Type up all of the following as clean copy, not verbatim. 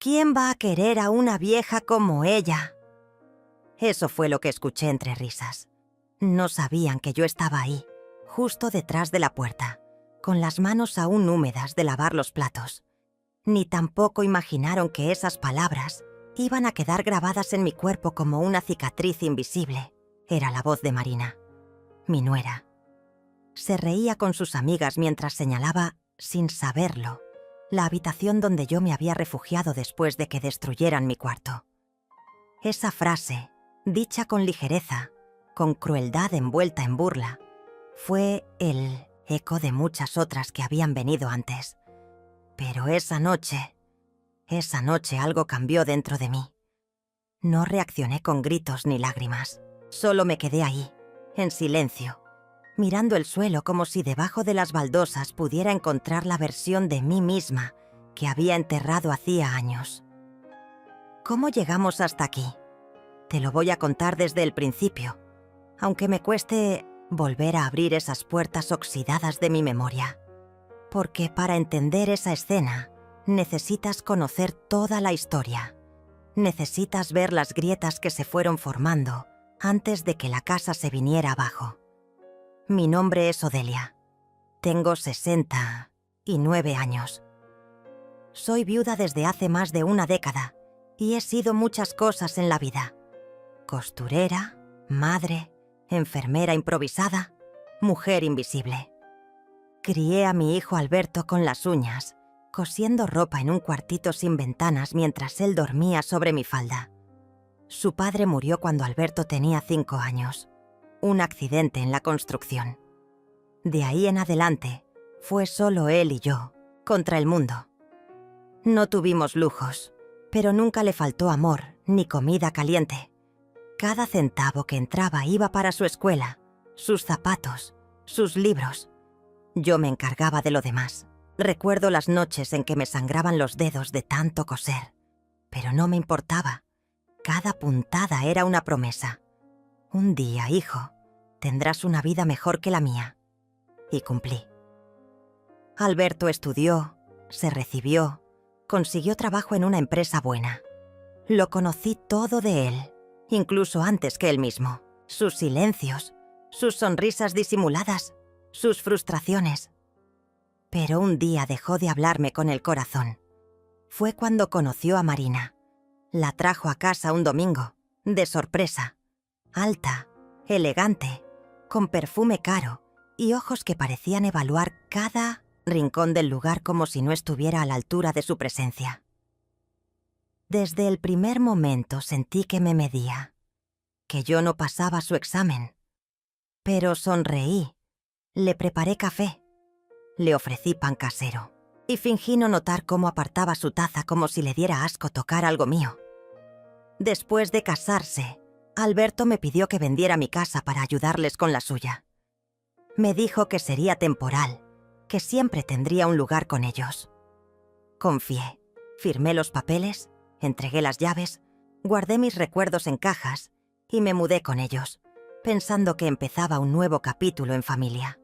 ¿Quién va a querer a una vieja como ella? Eso fue lo que escuché entre risas. No sabían que yo estaba ahí, justo detrás de la puerta, con las manos aún húmedas de lavar los platos. Ni tampoco imaginaron que esas palabras iban a quedar grabadas en mi cuerpo como una cicatriz invisible. Era la voz de Marina, mi nuera. Se reía con sus amigas mientras señalaba, sin saberlo, la habitación donde yo me había refugiado después de que destruyeran mi cuarto. Esa frase, dicha con ligereza, con crueldad envuelta en burla, fue el eco de muchas otras que habían venido antes. Pero esa noche algo cambió dentro de mí. No reaccioné con gritos ni lágrimas. Solo me quedé ahí, en silencio, mirando el suelo como si debajo de las baldosas pudiera encontrar la versión de mí misma que había enterrado hacía años. ¿Cómo llegamos hasta aquí? Te lo voy a contar desde el principio, aunque me cueste volver a abrir esas puertas oxidadas de mi memoria. Porque para entender esa escena, necesitas conocer toda la historia. Necesitas ver las grietas que se fueron formando antes de que la casa se viniera abajo. Mi nombre es Odelia. Tengo 69 años. Soy viuda desde hace más de una década y he sido muchas cosas en la vida. Costurera, madre, enfermera improvisada, mujer invisible. Crié a mi hijo Alberto con las uñas, cosiendo ropa en un cuartito sin ventanas mientras él dormía sobre mi falda. Su padre murió cuando Alberto tenía 5 años. Un accidente en la construcción. De ahí en adelante, fue solo él y yo, contra el mundo. No tuvimos lujos, pero nunca le faltó amor ni comida caliente. Cada centavo que entraba iba para su escuela, sus zapatos, sus libros. Yo me encargaba de lo demás. Recuerdo las noches en que me sangraban los dedos de tanto coser, pero no me importaba. Cada puntada era una promesa. Un día, hijo, tendrás una vida mejor que la mía. Y cumplí. Alberto estudió, se recibió, consiguió trabajo en una empresa buena. Lo conocí todo de él, incluso antes que él mismo. Sus silencios, sus sonrisas disimuladas, sus frustraciones. Pero un día dejó de hablarme con el corazón. Fue cuando conoció a Marina. La trajo a casa un domingo, de sorpresa. Alta, elegante, con perfume caro y ojos que parecían evaluar cada rincón del lugar como si no estuviera a la altura de su presencia. Desde el primer momento sentí que me medía, que yo no pasaba su examen. Pero sonreí, le preparé café, le ofrecí pan casero y fingí no notar cómo apartaba su taza como si le diera asco tocar algo mío. Después de casarse, Alberto me pidió que vendiera mi casa para ayudarles con la suya. Me dijo que sería temporal, que siempre tendría un lugar con ellos. Confié, firmé los papeles, entregué las llaves, guardé mis recuerdos en cajas y me mudé con ellos, pensando que empezaba un nuevo capítulo en familia.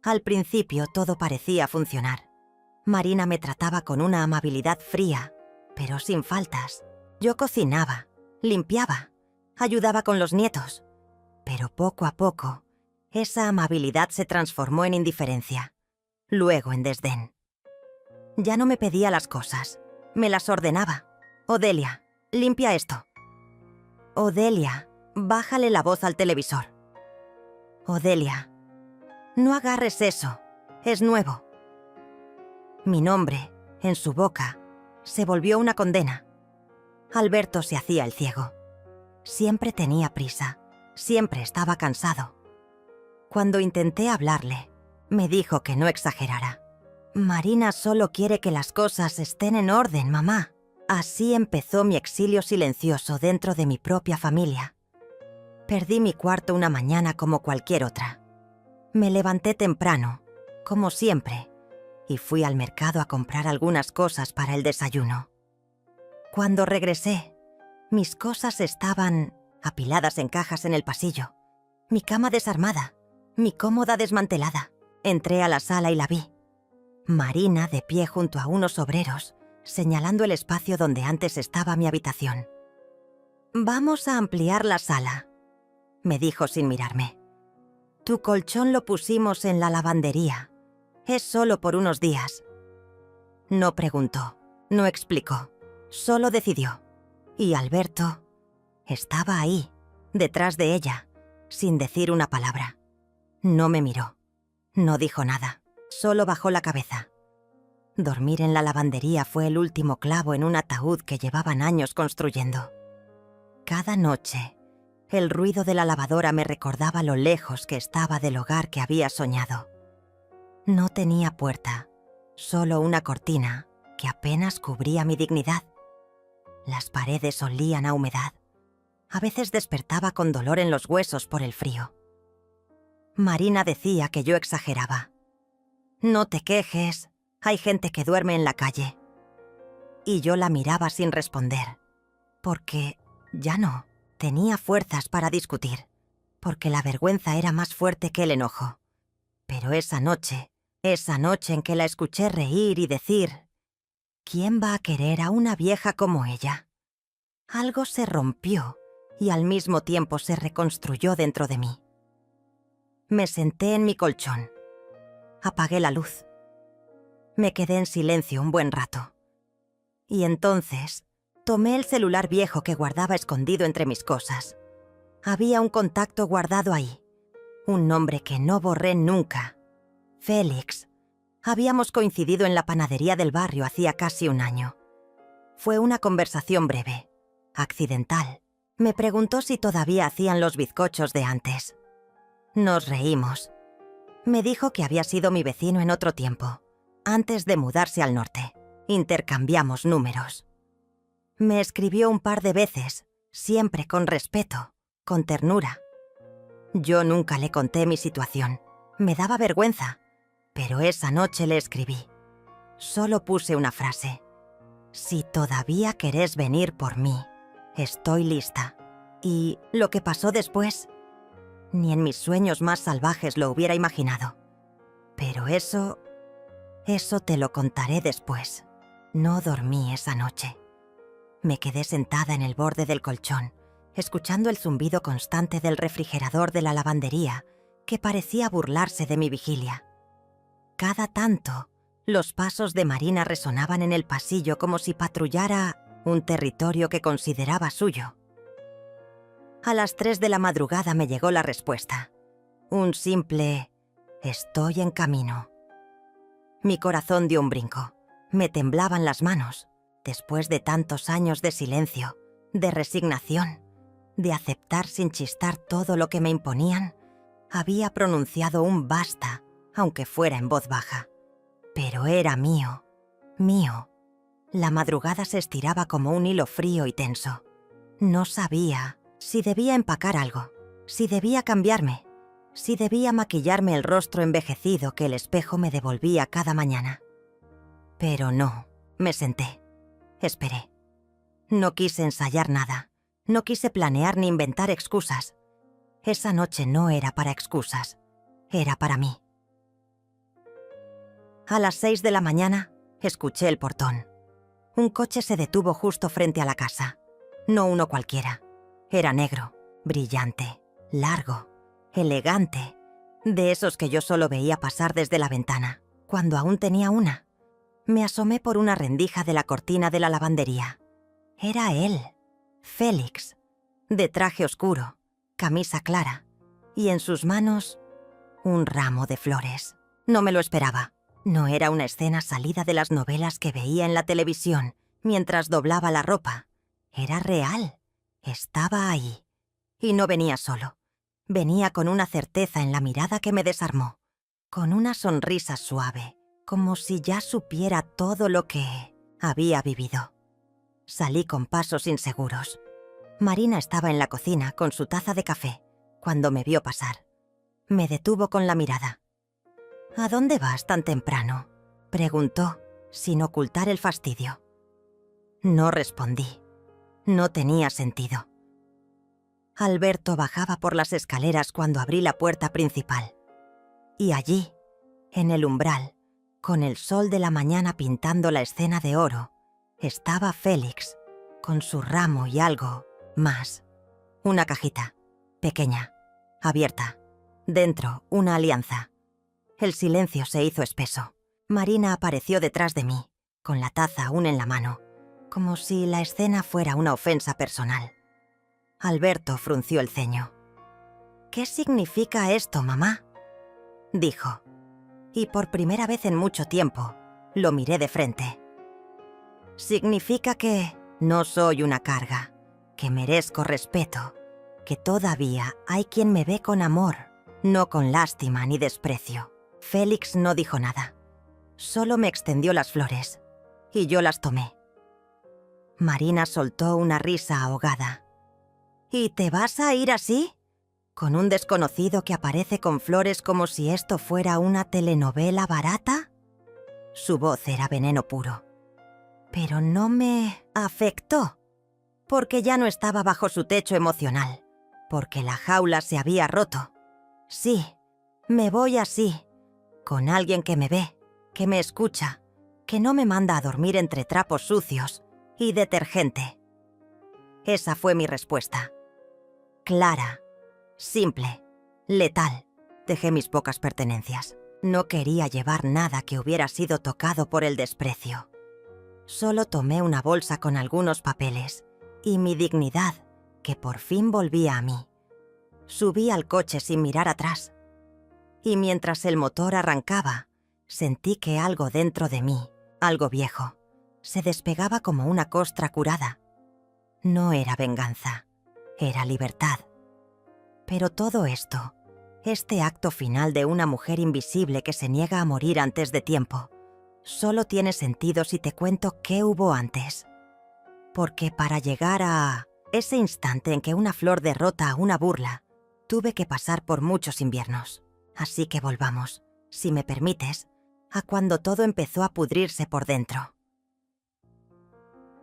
Al principio todo parecía funcionar. Marina me trataba con una amabilidad fría, pero sin faltas. Yo cocinaba, limpiaba, ayudaba con los nietos. Pero poco a poco, esa amabilidad se transformó en indiferencia, luego en desdén. Ya no me pedía las cosas, me las ordenaba. Odelia, limpia esto. Odelia, bájale la voz al televisor. Odelia, no agarres eso, es nuevo. Mi nombre, en su boca, se volvió una condena. Alberto se hacía el ciego. Siempre tenía prisa, siempre estaba cansado. Cuando intenté hablarle, me dijo que no exagerara. Marina solo quiere que las cosas estén en orden, mamá. Así empezó mi exilio silencioso dentro de mi propia familia. Perdí mi cuarto una mañana como cualquier otra. Me levanté temprano, como siempre, y fui al mercado a comprar algunas cosas para el desayuno. Cuando regresé, mis cosas estaban apiladas en cajas en el pasillo, mi cama desarmada, mi cómoda desmantelada. Entré a la sala y la vi. Marina de pie junto a unos obreros, señalando el espacio donde antes estaba mi habitación. «Vamos a ampliar la sala», me dijo sin mirarme. «Tu colchón lo pusimos en la lavandería. Es solo por unos días». No preguntó, no explicó, solo decidió. Y Alberto estaba ahí, detrás de ella, sin decir una palabra. No me miró, no dijo nada, solo bajó la cabeza. Dormir en la lavandería fue el último clavo en un ataúd que llevaban años construyendo. Cada noche, el ruido de la lavadora me recordaba lo lejos que estaba del hogar que había soñado. No tenía puerta, solo una cortina que apenas cubría mi dignidad. Las paredes olían a humedad. A veces despertaba con dolor en los huesos por el frío. Marina decía que yo exageraba. «No te quejes, hay gente que duerme en la calle». Y yo la miraba sin responder, porque ya no tenía fuerzas para discutir, porque la vergüenza era más fuerte que el enojo. Pero esa noche en que la escuché reír y decir: «¿Quién va a querer a una vieja como ella?», algo se rompió y al mismo tiempo se reconstruyó dentro de mí. Me senté en mi colchón. Apagué la luz. Me quedé en silencio un buen rato. Y entonces tomé el celular viejo que guardaba escondido entre mis cosas. Había un contacto guardado ahí, un nombre que no borré nunca: Félix. Habíamos coincidido en la panadería del barrio hacía casi un año. Fue una conversación breve, accidental. Me preguntó si todavía hacían los bizcochos de antes. Nos reímos. Me dijo que había sido mi vecino en otro tiempo, antes de mudarse al norte. Intercambiamos números. Me escribió un par de veces, siempre con respeto, con ternura. Yo nunca le conté mi situación. Me daba vergüenza, pero esa noche le escribí. Solo puse una frase: «Si todavía querés venir por mí, estoy lista». Y lo que pasó después, ni en mis sueños más salvajes lo hubiera imaginado. Pero eso te lo contaré después. No dormí esa noche. Me quedé sentada en el borde del colchón, escuchando el zumbido constante del refrigerador de la lavandería, que parecía burlarse de mi vigilia. Cada tanto, los pasos de Marina resonaban en el pasillo como si patrullara un territorio que consideraba suyo. A las 3 de la madrugada me llegó la respuesta. Un simple: «Estoy en camino». Mi corazón dio un brinco. Me temblaban las manos. Después de tantos años de silencio, de resignación, de aceptar sin chistar todo lo que me imponían, había pronunciado un basta, aunque fuera en voz baja. Pero era mío, mío. La madrugada se estiraba como un hilo frío y tenso. No sabía si debía empacar algo, si debía cambiarme, si debía maquillarme el rostro envejecido que el espejo me devolvía cada mañana. Pero no, me senté. Esperé. No quise ensayar nada. No quise planear ni inventar excusas. Esa noche no era para excusas. Era para mí. A las 6 de la mañana, escuché el portón. Un coche se detuvo justo frente a la casa. No uno cualquiera. Era negro, brillante, largo, elegante. De esos que yo solo veía pasar desde la ventana, cuando aún tenía una. Me asomé por una rendija de la cortina de la lavandería. Era él, Félix, de traje oscuro, camisa clara, y en sus manos un ramo de flores. No me lo esperaba. No era una escena salida de las novelas que veía en la televisión mientras doblaba la ropa. Era real. Estaba ahí. Y no venía solo. Venía con una certeza en la mirada que me desarmó, con una sonrisa suave, como si ya supiera todo lo que había vivido. Salí con pasos inseguros. Marina estaba en la cocina con su taza de café cuando me vio pasar. Me detuvo con la mirada. «¿A dónde vas tan temprano?», preguntó, sin ocultar el fastidio. No respondí. No tenía sentido. Alberto bajaba por las escaleras cuando abrí la puerta principal. Y allí, en el umbral, con el sol de la mañana pintando la escena de oro, estaba Félix, con su ramo y algo más. Una cajita, pequeña, abierta. Dentro, una alianza. El silencio se hizo espeso. Marina apareció detrás de mí, con la taza aún en la mano, como si la escena fuera una ofensa personal. Alberto frunció el ceño. «¿Qué significa esto, mamá?», dijo. Y por primera vez en mucho tiempo, lo miré de frente. «Significa que no soy una carga, que merezco respeto, que todavía hay quien me ve con amor, no con lástima ni desprecio». Félix no dijo nada. Solo me extendió las flores, y yo las tomé. Marina soltó una risa ahogada. «¿Y te vas a ir así? ¿Con un desconocido que aparece con flores como si esto fuera una telenovela barata?» Su voz era veneno puro. Pero no me afectó, porque ya no estaba bajo su techo emocional, porque la jaula se había roto. Sí, me voy así, con alguien que me ve, que me escucha, que no me manda a dormir entre trapos sucios y detergente. Esa fue mi respuesta. Clara, simple, letal. Dejé mis pocas pertenencias. No quería llevar nada que hubiera sido tocado por el desprecio. Solo tomé una bolsa con algunos papeles y mi dignidad, que por fin volvía a mí. Subí al coche sin mirar atrás. Y mientras el motor arrancaba, sentí que algo dentro de mí, algo viejo, se despegaba como una costra curada. No era venganza, era libertad. Pero todo esto, este acto final de una mujer invisible que se niega a morir antes de tiempo, solo tiene sentido si te cuento qué hubo antes. Porque para llegar a ese instante en que una flor derrota a una burla, tuve que pasar por muchos inviernos. Así que volvamos, si me permites, a cuando todo empezó a pudrirse por dentro.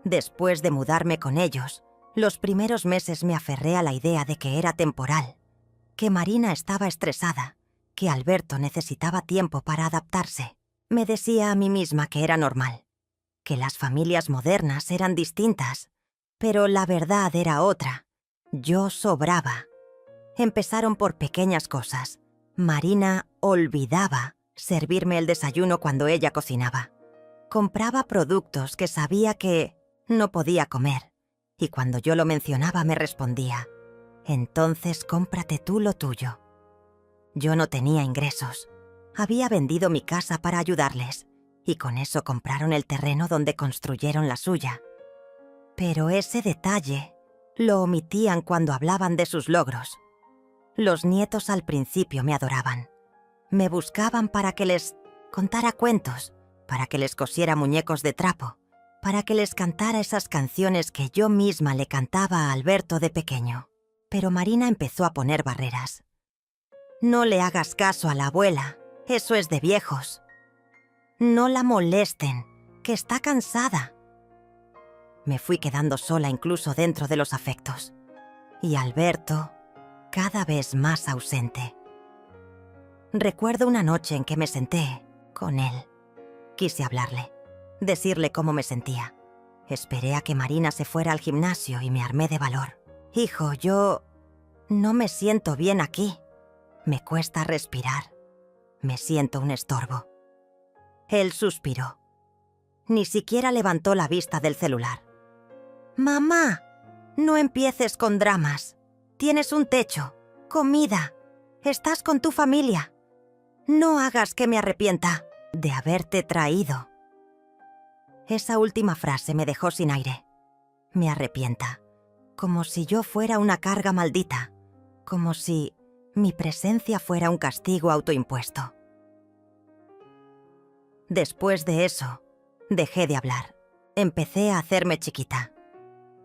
Después de mudarme con ellos, los primeros meses me aferré a la idea de que era temporal, que Marina estaba estresada, que Alberto necesitaba tiempo para adaptarse. Me decía a mí misma que era normal, que las familias modernas eran distintas, pero la verdad era otra. Yo sobraba. Empezaron por pequeñas cosas. Marina olvidaba servirme el desayuno cuando ella cocinaba. Compraba productos que sabía que no podía comer, y cuando yo lo mencionaba me respondía: «Entonces cómprate tú lo tuyo». Yo no tenía ingresos. Había vendido mi casa para ayudarles, y con eso compraron el terreno donde construyeron la suya. Pero ese detalle lo omitían cuando hablaban de sus logros. Los nietos al principio me adoraban. Me buscaban para que les contara cuentos, para que les cosiera muñecos de trapo, para que les cantara esas canciones que yo misma le cantaba a Alberto de pequeño. Pero Marina empezó a poner barreras. «No le hagas caso a la abuela, eso es de viejos. No la molesten, que está cansada». Me fui quedando sola incluso dentro de los afectos. Y Alberto, cada vez más ausente. Recuerdo una noche en que me senté con él. Quise hablarle, decirle cómo me sentía. Esperé a que Marina se fuera al gimnasio y me armé de valor. «Hijo, yo no me siento bien aquí. Me cuesta respirar. Me siento un estorbo». Él suspiró. Ni siquiera levantó la vista del celular. «Mamá, no empieces con dramas. Tienes un techo, comida, estás con tu familia. No hagas que me arrepienta de haberte traído». Esa última frase me dejó sin aire. Me arrepienta, como si yo fuera una carga maldita, como si mi presencia fuera un castigo autoimpuesto. Después de eso, dejé de hablar. Empecé a hacerme chiquita,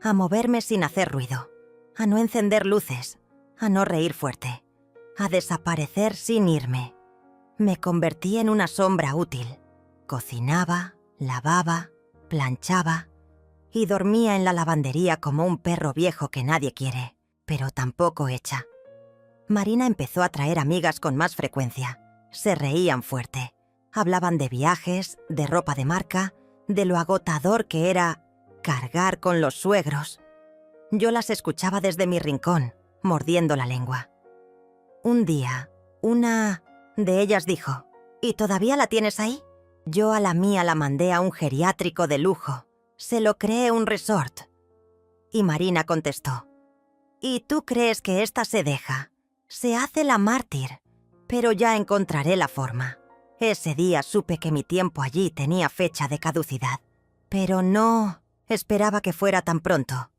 a moverme sin hacer ruido, a no encender luces, a no reír fuerte, a desaparecer sin irme. Me convertí en una sombra útil. Cocinaba, lavaba, planchaba y dormía en la lavandería como un perro viejo que nadie quiere, pero tampoco echa. Marina empezó a traer amigas con más frecuencia. Se reían fuerte. Hablaban de viajes, de ropa de marca, de lo agotador que era cargar con los suegros. Yo las escuchaba desde mi rincón, mordiendo la lengua. Un día, una de ellas dijo: ¿y todavía la tienes ahí? Yo a la mía la mandé a un geriátrico de lujo. Se lo cree un resort. Y Marina contestó: ¿y tú crees que esta se deja? Se hace la mártir, pero ya encontraré la forma. Ese día supe que mi tiempo allí tenía fecha de caducidad, pero no esperaba que fuera tan pronto.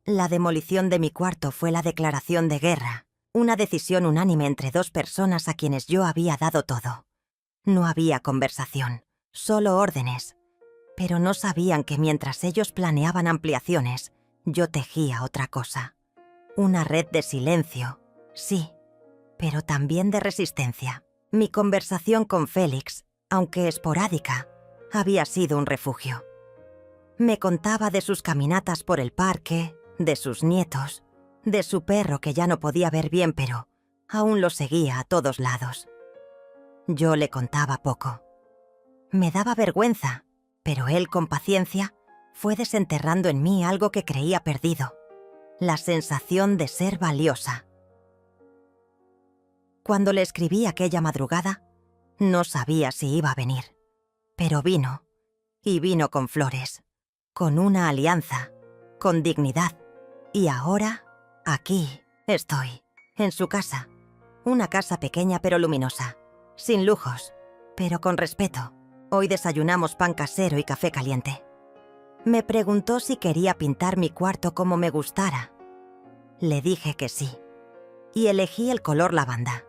La demolición de mi cuarto fue la declaración de guerra, una decisión unánime entre dos personas a quienes yo había dado todo. No había conversación, solo órdenes, pero no sabían que mientras ellos planeaban ampliaciones, yo tejía otra cosa. Una red de silencio, sí, pero también de resistencia. Mi conversación con Félix, aunque esporádica, había sido un refugio. Me contaba de sus caminatas por el parque, de sus nietos, de su perro que ya no podía ver bien, pero aún lo seguía a todos lados. Yo le contaba poco. Me daba vergüenza, pero él, con paciencia, fue desenterrando en mí algo que creía perdido: la sensación de ser valiosa. Cuando le escribí aquella madrugada, no sabía si iba a venir, pero vino, y vino con flores, con una alianza, con dignidad, y ahora, aquí estoy, en su casa, una casa pequeña pero luminosa, sin lujos, pero con respeto. Hoy desayunamos pan casero y café caliente. Me preguntó si quería pintar mi cuarto como me gustara. Le dije que sí, y elegí el color lavanda.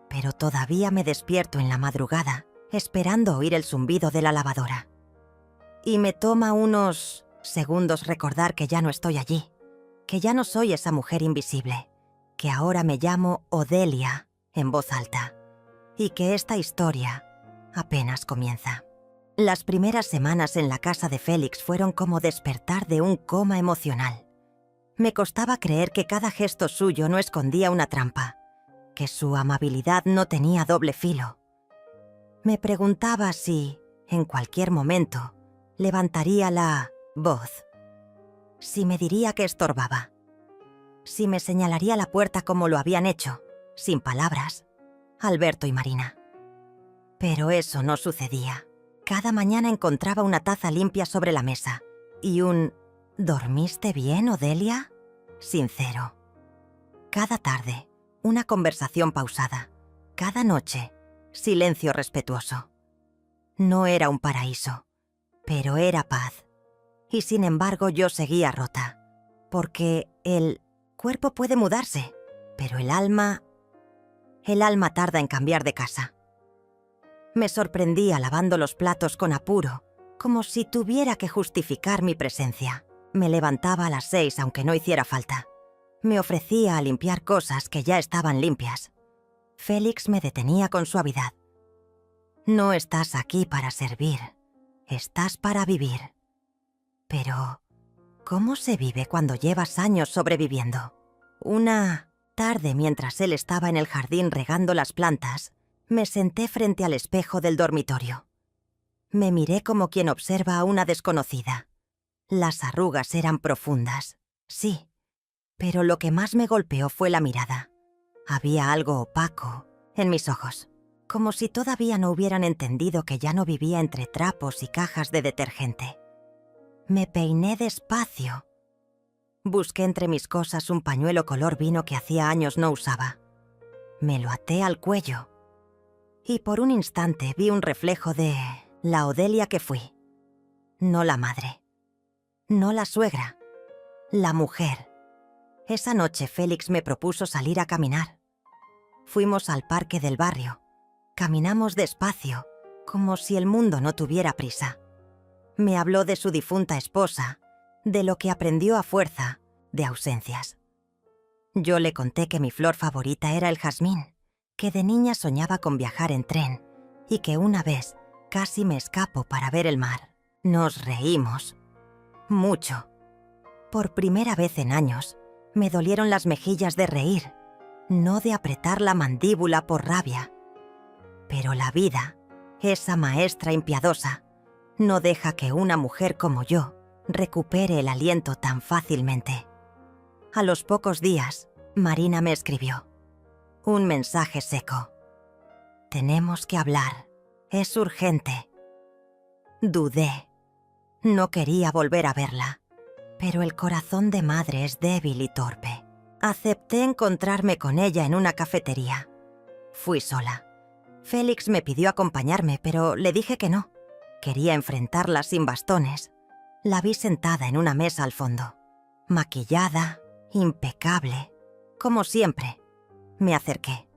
Pero todavía me despierto en la madrugada, esperando oír el zumbido de la lavadora. Y me toma unos segundos recordar que ya no estoy allí, que ya no soy esa mujer invisible, que ahora me llamo Odelia en voz alta, y que esta historia apenas comienza. Las primeras semanas en la casa de Félix fueron como despertar de un coma emocional. Me costaba creer que cada gesto suyo no escondía una trampa, que su amabilidad no tenía doble filo. Me preguntaba si, en cualquier momento, levantaría la voz, si me diría que estorbaba, si me señalaría la puerta como lo habían hecho, sin palabras, Alberto y Marina. Pero eso no sucedía. Cada mañana encontraba una taza limpia sobre la mesa y un ¿dormiste bien, Odelia? Sincero. Cada tarde, una conversación pausada. Cada noche, silencio respetuoso. No era un paraíso, pero era paz. Y sin embargo yo seguía rota, porque el cuerpo puede mudarse, pero el alma tarda en cambiar de casa. Me sorprendía lavando los platos con apuro, como si tuviera que justificar mi presencia. Me levantaba a las 6 aunque no hiciera falta. Me ofrecía a limpiar cosas que ya estaban limpias. Félix me detenía con suavidad. No estás aquí para servir, estás para vivir. Pero, ¿cómo se vive cuando llevas años sobreviviendo? Una tarde, mientras él estaba en el jardín regando las plantas, me senté frente al espejo del dormitorio. Me miré como quien observa a una desconocida. Las arrugas eran profundas, sí, pero lo que más me golpeó fue la mirada. Había algo opaco en mis ojos, como si todavía no hubieran entendido que ya no vivía entre trapos y cajas de detergente. Me peiné despacio. Busqué entre mis cosas un pañuelo color vino que hacía años no usaba. Me lo até al cuello. Y por un instante vi un reflejo de la Odelia que fui. No la madre. No la suegra. La mujer. Esa noche Félix me propuso salir a caminar. Fuimos al parque del barrio. Caminamos despacio, como si el mundo no tuviera prisa. Me habló de su difunta esposa, de lo que aprendió a fuerza de ausencias. Yo le conté que mi flor favorita era el jazmín, que de niña soñaba con viajar en tren y que una vez casi me escapo para ver el mar. Nos reímos. Mucho. Por primera vez en años, me dolieron las mejillas de reír, no de apretar la mandíbula por rabia. Pero la vida, esa maestra impiedosa, no deja que una mujer como yo recupere el aliento tan fácilmente. A los pocos días, Marina me escribió. Un mensaje seco. Tenemos que hablar. Es urgente. Dudé. No quería volver a verla, pero el corazón de madre es débil y torpe. Acepté encontrarme con ella en una cafetería. Fui sola. Félix me pidió acompañarme, pero le dije que no. Quería enfrentarla sin bastones. La vi sentada en una mesa al fondo. Maquillada, impecable, como siempre. Me acerqué.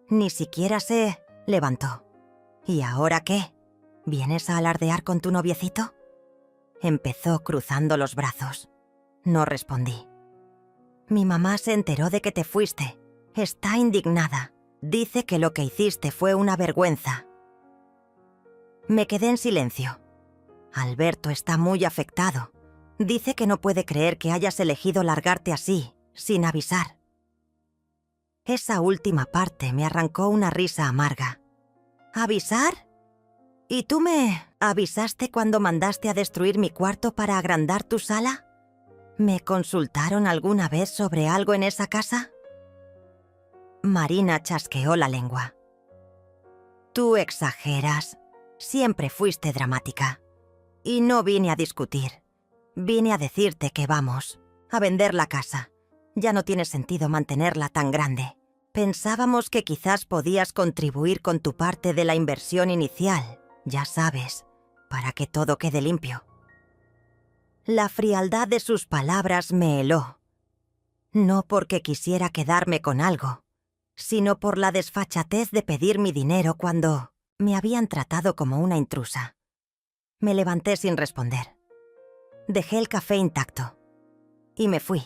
Ni siquiera se levantó. ¿Y ahora qué? ¿Vienes a alardear con tu noviecito? Empezó cruzando los brazos. No respondí. Mi mamá se enteró de que te fuiste. Está indignada. Dice que lo que hiciste fue una vergüenza. Me quedé en silencio. Alberto está muy afectado. Dice que no puede creer que hayas elegido largarte así, sin avisar. Esa última parte me arrancó una risa amarga. ¿Avisar? ¿Y tú me avisaste cuando mandaste a destruir mi cuarto para agrandar tu sala? ¿Me consultaron alguna vez sobre algo en esa casa? Marina chasqueó la lengua. Tú exageras. Siempre fuiste dramática. Y no vine a discutir. Vine a decirte que vamos a vender la casa. Ya no tiene sentido mantenerla tan grande. Pensábamos que quizás podías contribuir con tu parte de la inversión inicial, ya sabes, para que todo quede limpio. La frialdad de sus palabras me heló. No porque quisiera quedarme con algo, sino por la desfachatez de pedir mi dinero cuando me habían tratado como una intrusa. Me levanté sin responder. Dejé el café intacto y me fui.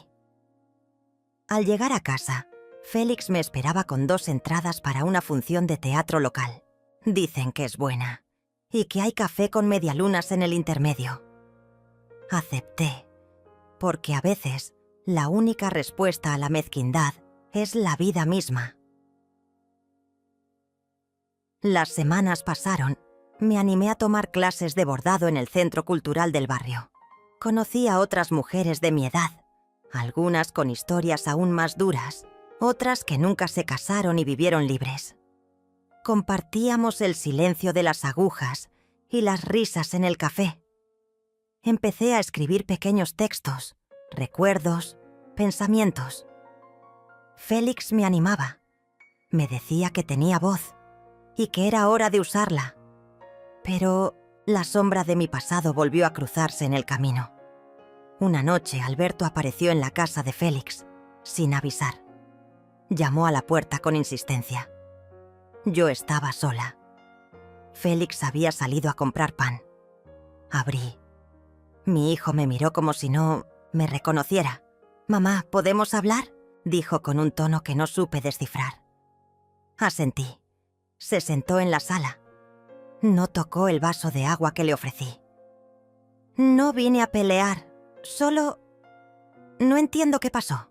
Al llegar a casa, Félix me esperaba con 2 entradas para una función de teatro local. Dicen que es buena y que hay café con medialunas en el intermedio. Acepté, porque a veces la única respuesta a la mezquindad es la vida misma. Las semanas pasaron. Me animé a tomar clases de bordado en el centro cultural del barrio. Conocí a otras mujeres de mi edad, algunas con historias aún más duras, otras que nunca se casaron y vivieron libres. Compartíamos el silencio de las agujas y las risas en el café. Empecé a escribir pequeños textos, recuerdos, pensamientos. Félix me animaba. Me decía que tenía voz y que era hora de usarla. Pero la sombra de mi pasado volvió a cruzarse en el camino. Una noche, Alberto apareció en la casa de Félix, sin avisar. Llamó a la puerta con insistencia. Yo estaba sola. Félix había salido a comprar pan. Abrí. Mi hijo me miró como si no me reconociera. «Mamá, ¿podemos hablar?», dijo con un tono que no supe descifrar. Asentí. Se sentó en la sala. No tocó el vaso de agua que le ofrecí. «No vine a pelear, solo... No entiendo qué pasó.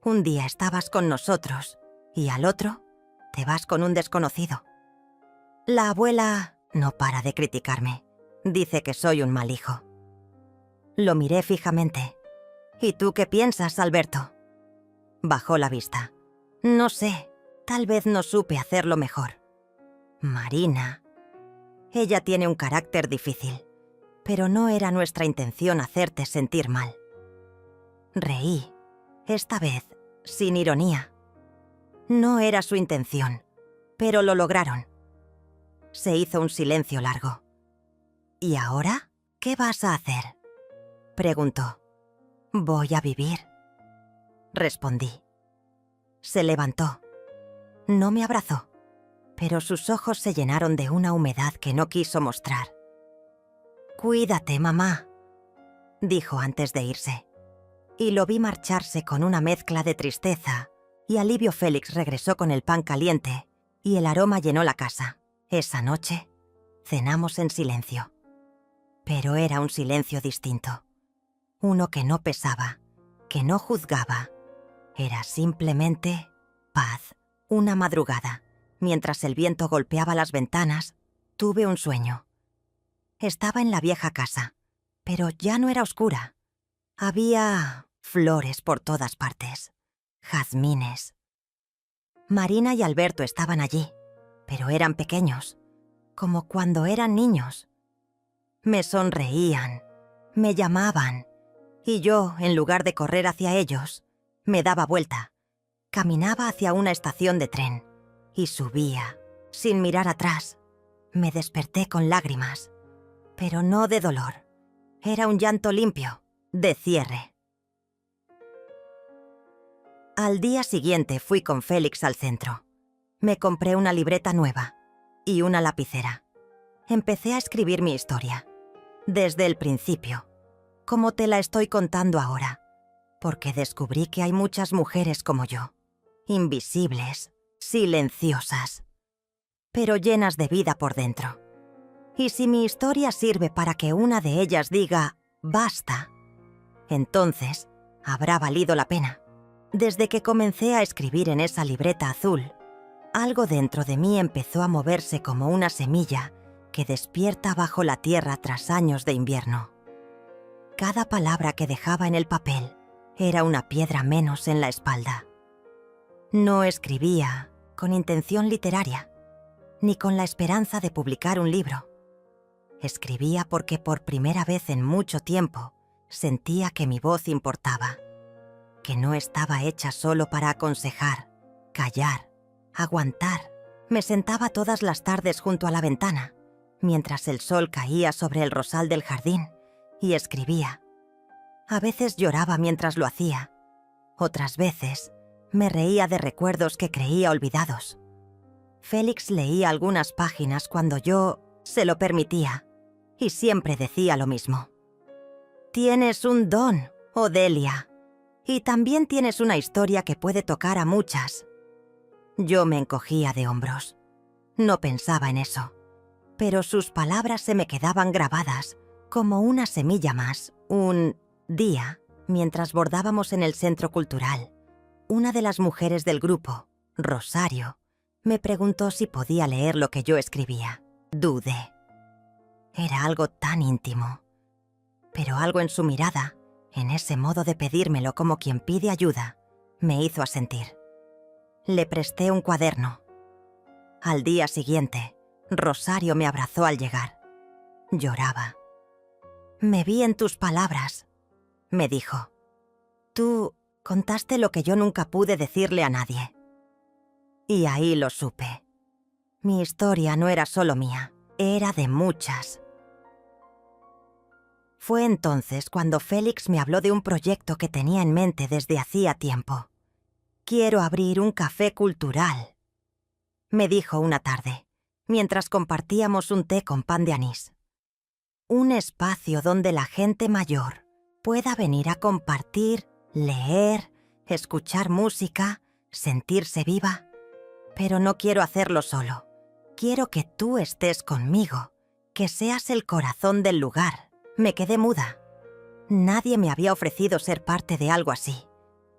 Un día estabas con nosotros y al otro te vas con un desconocido. La abuela no para de criticarme. Dice que soy un mal hijo». Lo miré fijamente. «¿Y tú qué piensas, Alberto?». Bajó la vista. «No sé, tal vez no supe hacerlo mejor». Marina... Ella tiene un carácter difícil, pero no era nuestra intención hacerte sentir mal. Reí, esta vez sin ironía. No era su intención, pero lo lograron. Se hizo un silencio largo. «¿Y ahora qué vas a hacer?», preguntó. «Voy a vivir», respondí. Se levantó. No me abrazó, pero sus ojos se llenaron de una humedad que no quiso mostrar. «Cuídate, mamá», dijo antes de irse. Y lo vi marcharse con una mezcla de tristeza y alivio. Félix regresó con el pan caliente y el aroma llenó la casa. Esa noche cenamos en silencio. Pero era un silencio distinto. Uno que no pesaba, que no juzgaba. Era simplemente paz. Una madrugada, mientras el viento golpeaba las ventanas, tuve un sueño. Estaba en la vieja casa, pero ya no era oscura. Había flores por todas partes, jazmines. Marina y Alberto estaban allí, pero eran pequeños, como cuando eran niños. Me sonreían, me llamaban, y yo, en lugar de correr hacia ellos, me daba vuelta. Caminaba hacia una estación de tren y subía, sin mirar atrás. Me desperté con lágrimas, pero no de dolor. Era un llanto limpio, de cierre. Al día siguiente fui con Félix al centro. Me compré una libreta nueva y una lapicera. Empecé a escribir mi historia, desde el principio, como te la estoy contando ahora, porque descubrí que hay muchas mujeres como yo, invisibles, silenciosas, pero llenas de vida por dentro. Y si mi historia sirve para que una de ellas diga «basta», entonces habrá valido la pena. Desde que comencé a escribir en esa libreta azul, algo dentro de mí empezó a moverse como una semilla que despierta bajo la tierra tras años de invierno. Cada palabra que dejaba en el papel era una piedra menos en la espalda. No escribía con intención literaria, ni con la esperanza de publicar un libro. Escribía porque por primera vez en mucho tiempo sentía que mi voz importaba, que no estaba hecha solo para aconsejar, callar, aguantar. Me sentaba todas las tardes junto a la ventana, mientras el sol caía sobre el rosal del jardín, y escribía. A veces lloraba mientras lo hacía, otras veces me reía de recuerdos que creía olvidados. Félix leía algunas páginas cuando yo se lo permitía, y siempre decía lo mismo. «Tienes un don, Odelia, y también tienes una historia que puede tocar a muchas». Yo me encogía de hombros. No pensaba en eso, pero sus palabras se me quedaban grabadas como una semilla más. Un día, mientras bordábamos en el centro cultural, una de las mujeres del grupo, Rosario, me preguntó si podía leer lo que yo escribía. Dudé. Era algo tan íntimo, pero algo en su mirada, en ese modo de pedírmelo como quien pide ayuda, me hizo asentir. Le presté un cuaderno. Al día siguiente, Rosario me abrazó al llegar. Lloraba. «Me vi en tus palabras», me dijo. «Tú contaste lo que yo nunca pude decirle a nadie». Y ahí lo supe. Mi historia no era solo mía, era de muchas. Fue entonces cuando Félix me habló de un proyecto que tenía en mente desde hacía tiempo. «Quiero abrir un café cultural», me dijo una tarde, mientras compartíamos un té con pan de anís. Un espacio donde la gente mayor pueda venir a compartir, leer, escuchar música, sentirse viva. Pero no quiero hacerlo solo. Quiero que tú estés conmigo, que seas el corazón del lugar. Me quedé muda. Nadie me había ofrecido ser parte de algo así.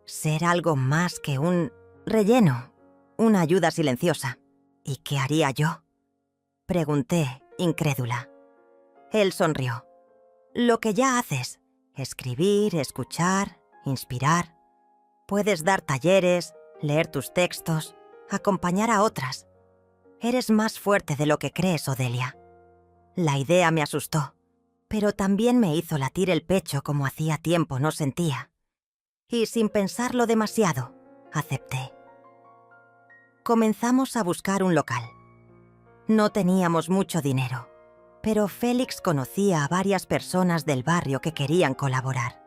Ser algo más que un relleno, una ayuda silenciosa. ¿Y qué haría yo?, pregunté, incrédula. Él sonrió. «Lo que ya haces. Escribir, escuchar, inspirar. Puedes dar talleres, leer tus textos, acompañar a otras. Eres más fuerte de lo que crees, Odelia». La idea me asustó, pero también me hizo latir el pecho como hacía tiempo no sentía. Y sin pensarlo demasiado, acepté. Comenzamos a buscar un local. No teníamos mucho dinero, pero Félix conocía a varias personas del barrio que querían colaborar.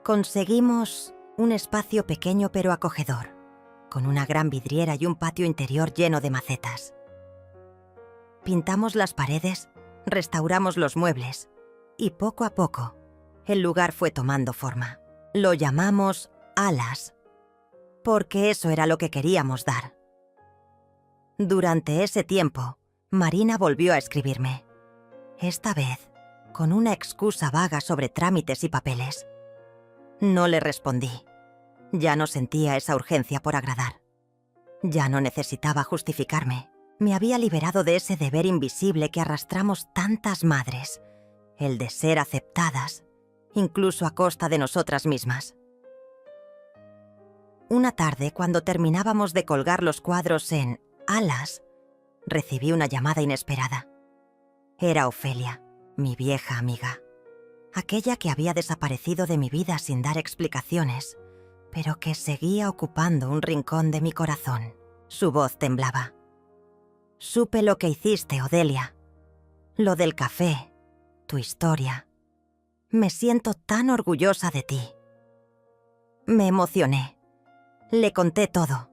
Conseguimos un espacio pequeño pero acogedor, con una gran vidriera y un patio interior lleno de macetas. Pintamos las paredes, restauramos los muebles, y poco a poco, el lugar fue tomando forma. Lo llamamos Alas, porque eso era lo que queríamos dar. Durante ese tiempo, Marina volvió a escribirme. Esta vez, con una excusa vaga sobre trámites y papeles. No le respondí. Ya no sentía esa urgencia por agradar. Ya no necesitaba justificarme. Me había liberado de ese deber invisible que arrastramos tantas madres, el de ser aceptadas, incluso a costa de nosotras mismas. Una tarde, cuando terminábamos de colgar los cuadros en Alas, recibí una llamada inesperada. Era Ofelia, mi vieja amiga. Aquella que había desaparecido de mi vida sin dar explicaciones, pero que seguía ocupando un rincón de mi corazón. Su voz temblaba. Supe lo que hiciste, Odelia. Lo del café, tu historia. Me siento tan orgullosa de ti. Me emocioné. Le conté todo.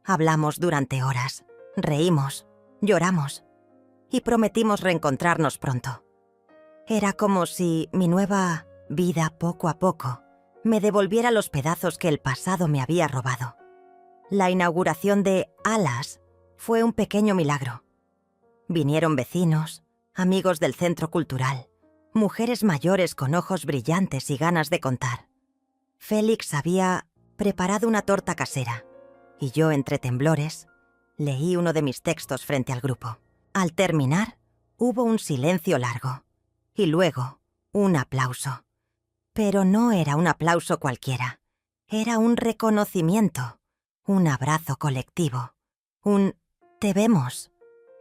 Hablamos durante horas, reímos, lloramos y prometimos reencontrarnos pronto. Era como si mi nueva vida poco a poco me devolviera los pedazos que el pasado me había robado. La inauguración de Alas fue un pequeño milagro. Vinieron vecinos, amigos del centro cultural, mujeres mayores con ojos brillantes y ganas de contar. Félix había preparado una torta casera y yo, entre temblores, leí uno de mis textos frente al grupo. Al terminar, hubo un silencio largo y luego un aplauso. Pero no era un aplauso cualquiera. Era un reconocimiento, un abrazo colectivo, un «te vemos».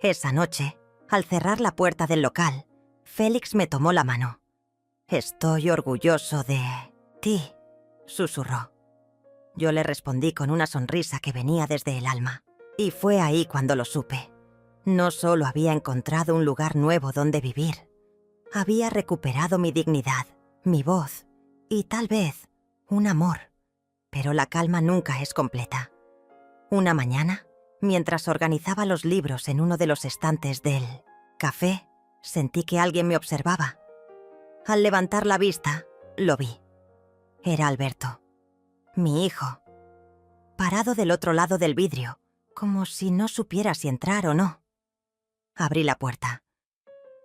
Esa noche, al cerrar la puerta del local, Félix me tomó la mano. «Estoy orgulloso de ti», susurró. Yo le respondí con una sonrisa que venía desde el alma. Y fue ahí cuando lo supe. No solo había encontrado un lugar nuevo donde vivir, había recuperado mi dignidad, mi voz y tal vez un amor. Pero la calma nunca es completa. Una mañana, mientras organizaba los libros en uno de los estantes del café, sentí que alguien me observaba. Al levantar la vista, lo vi. Era Alberto, mi hijo, parado del otro lado del vidrio, como si no supiera si entrar o no. Abrí la puerta.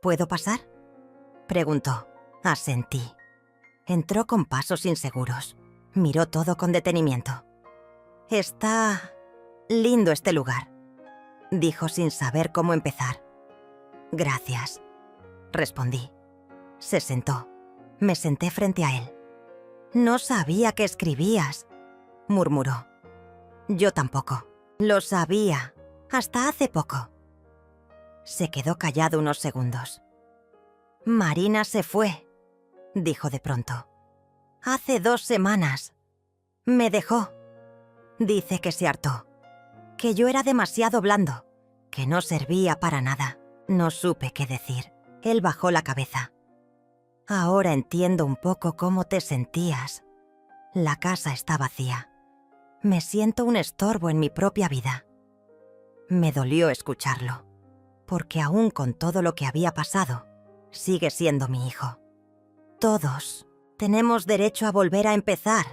¿Puedo pasar?, preguntó. Asentí. Entró con pasos inseguros. Miró todo con detenimiento. «Está lindo este lugar», dijo sin saber cómo empezar. «Gracias», respondí. Se sentó. Me senté frente a él. «No sabía que escribías», murmuró. «Yo tampoco. Lo sabía. Hasta hace poco». Se quedó callado unos segundos. «Marina se fue», dijo de pronto. «Hace 2 semanas. Me dejó. Dice que se hartó. Que yo era demasiado blando. Que no servía para nada». No supe qué decir. Él bajó la cabeza. «Ahora entiendo un poco cómo te sentías. La casa está vacía. Me siento un estorbo en mi propia vida». Me dolió escucharlo, porque aún con todo lo que había pasado, sigue siendo mi hijo. «Todos tenemos derecho a volver a empezar»,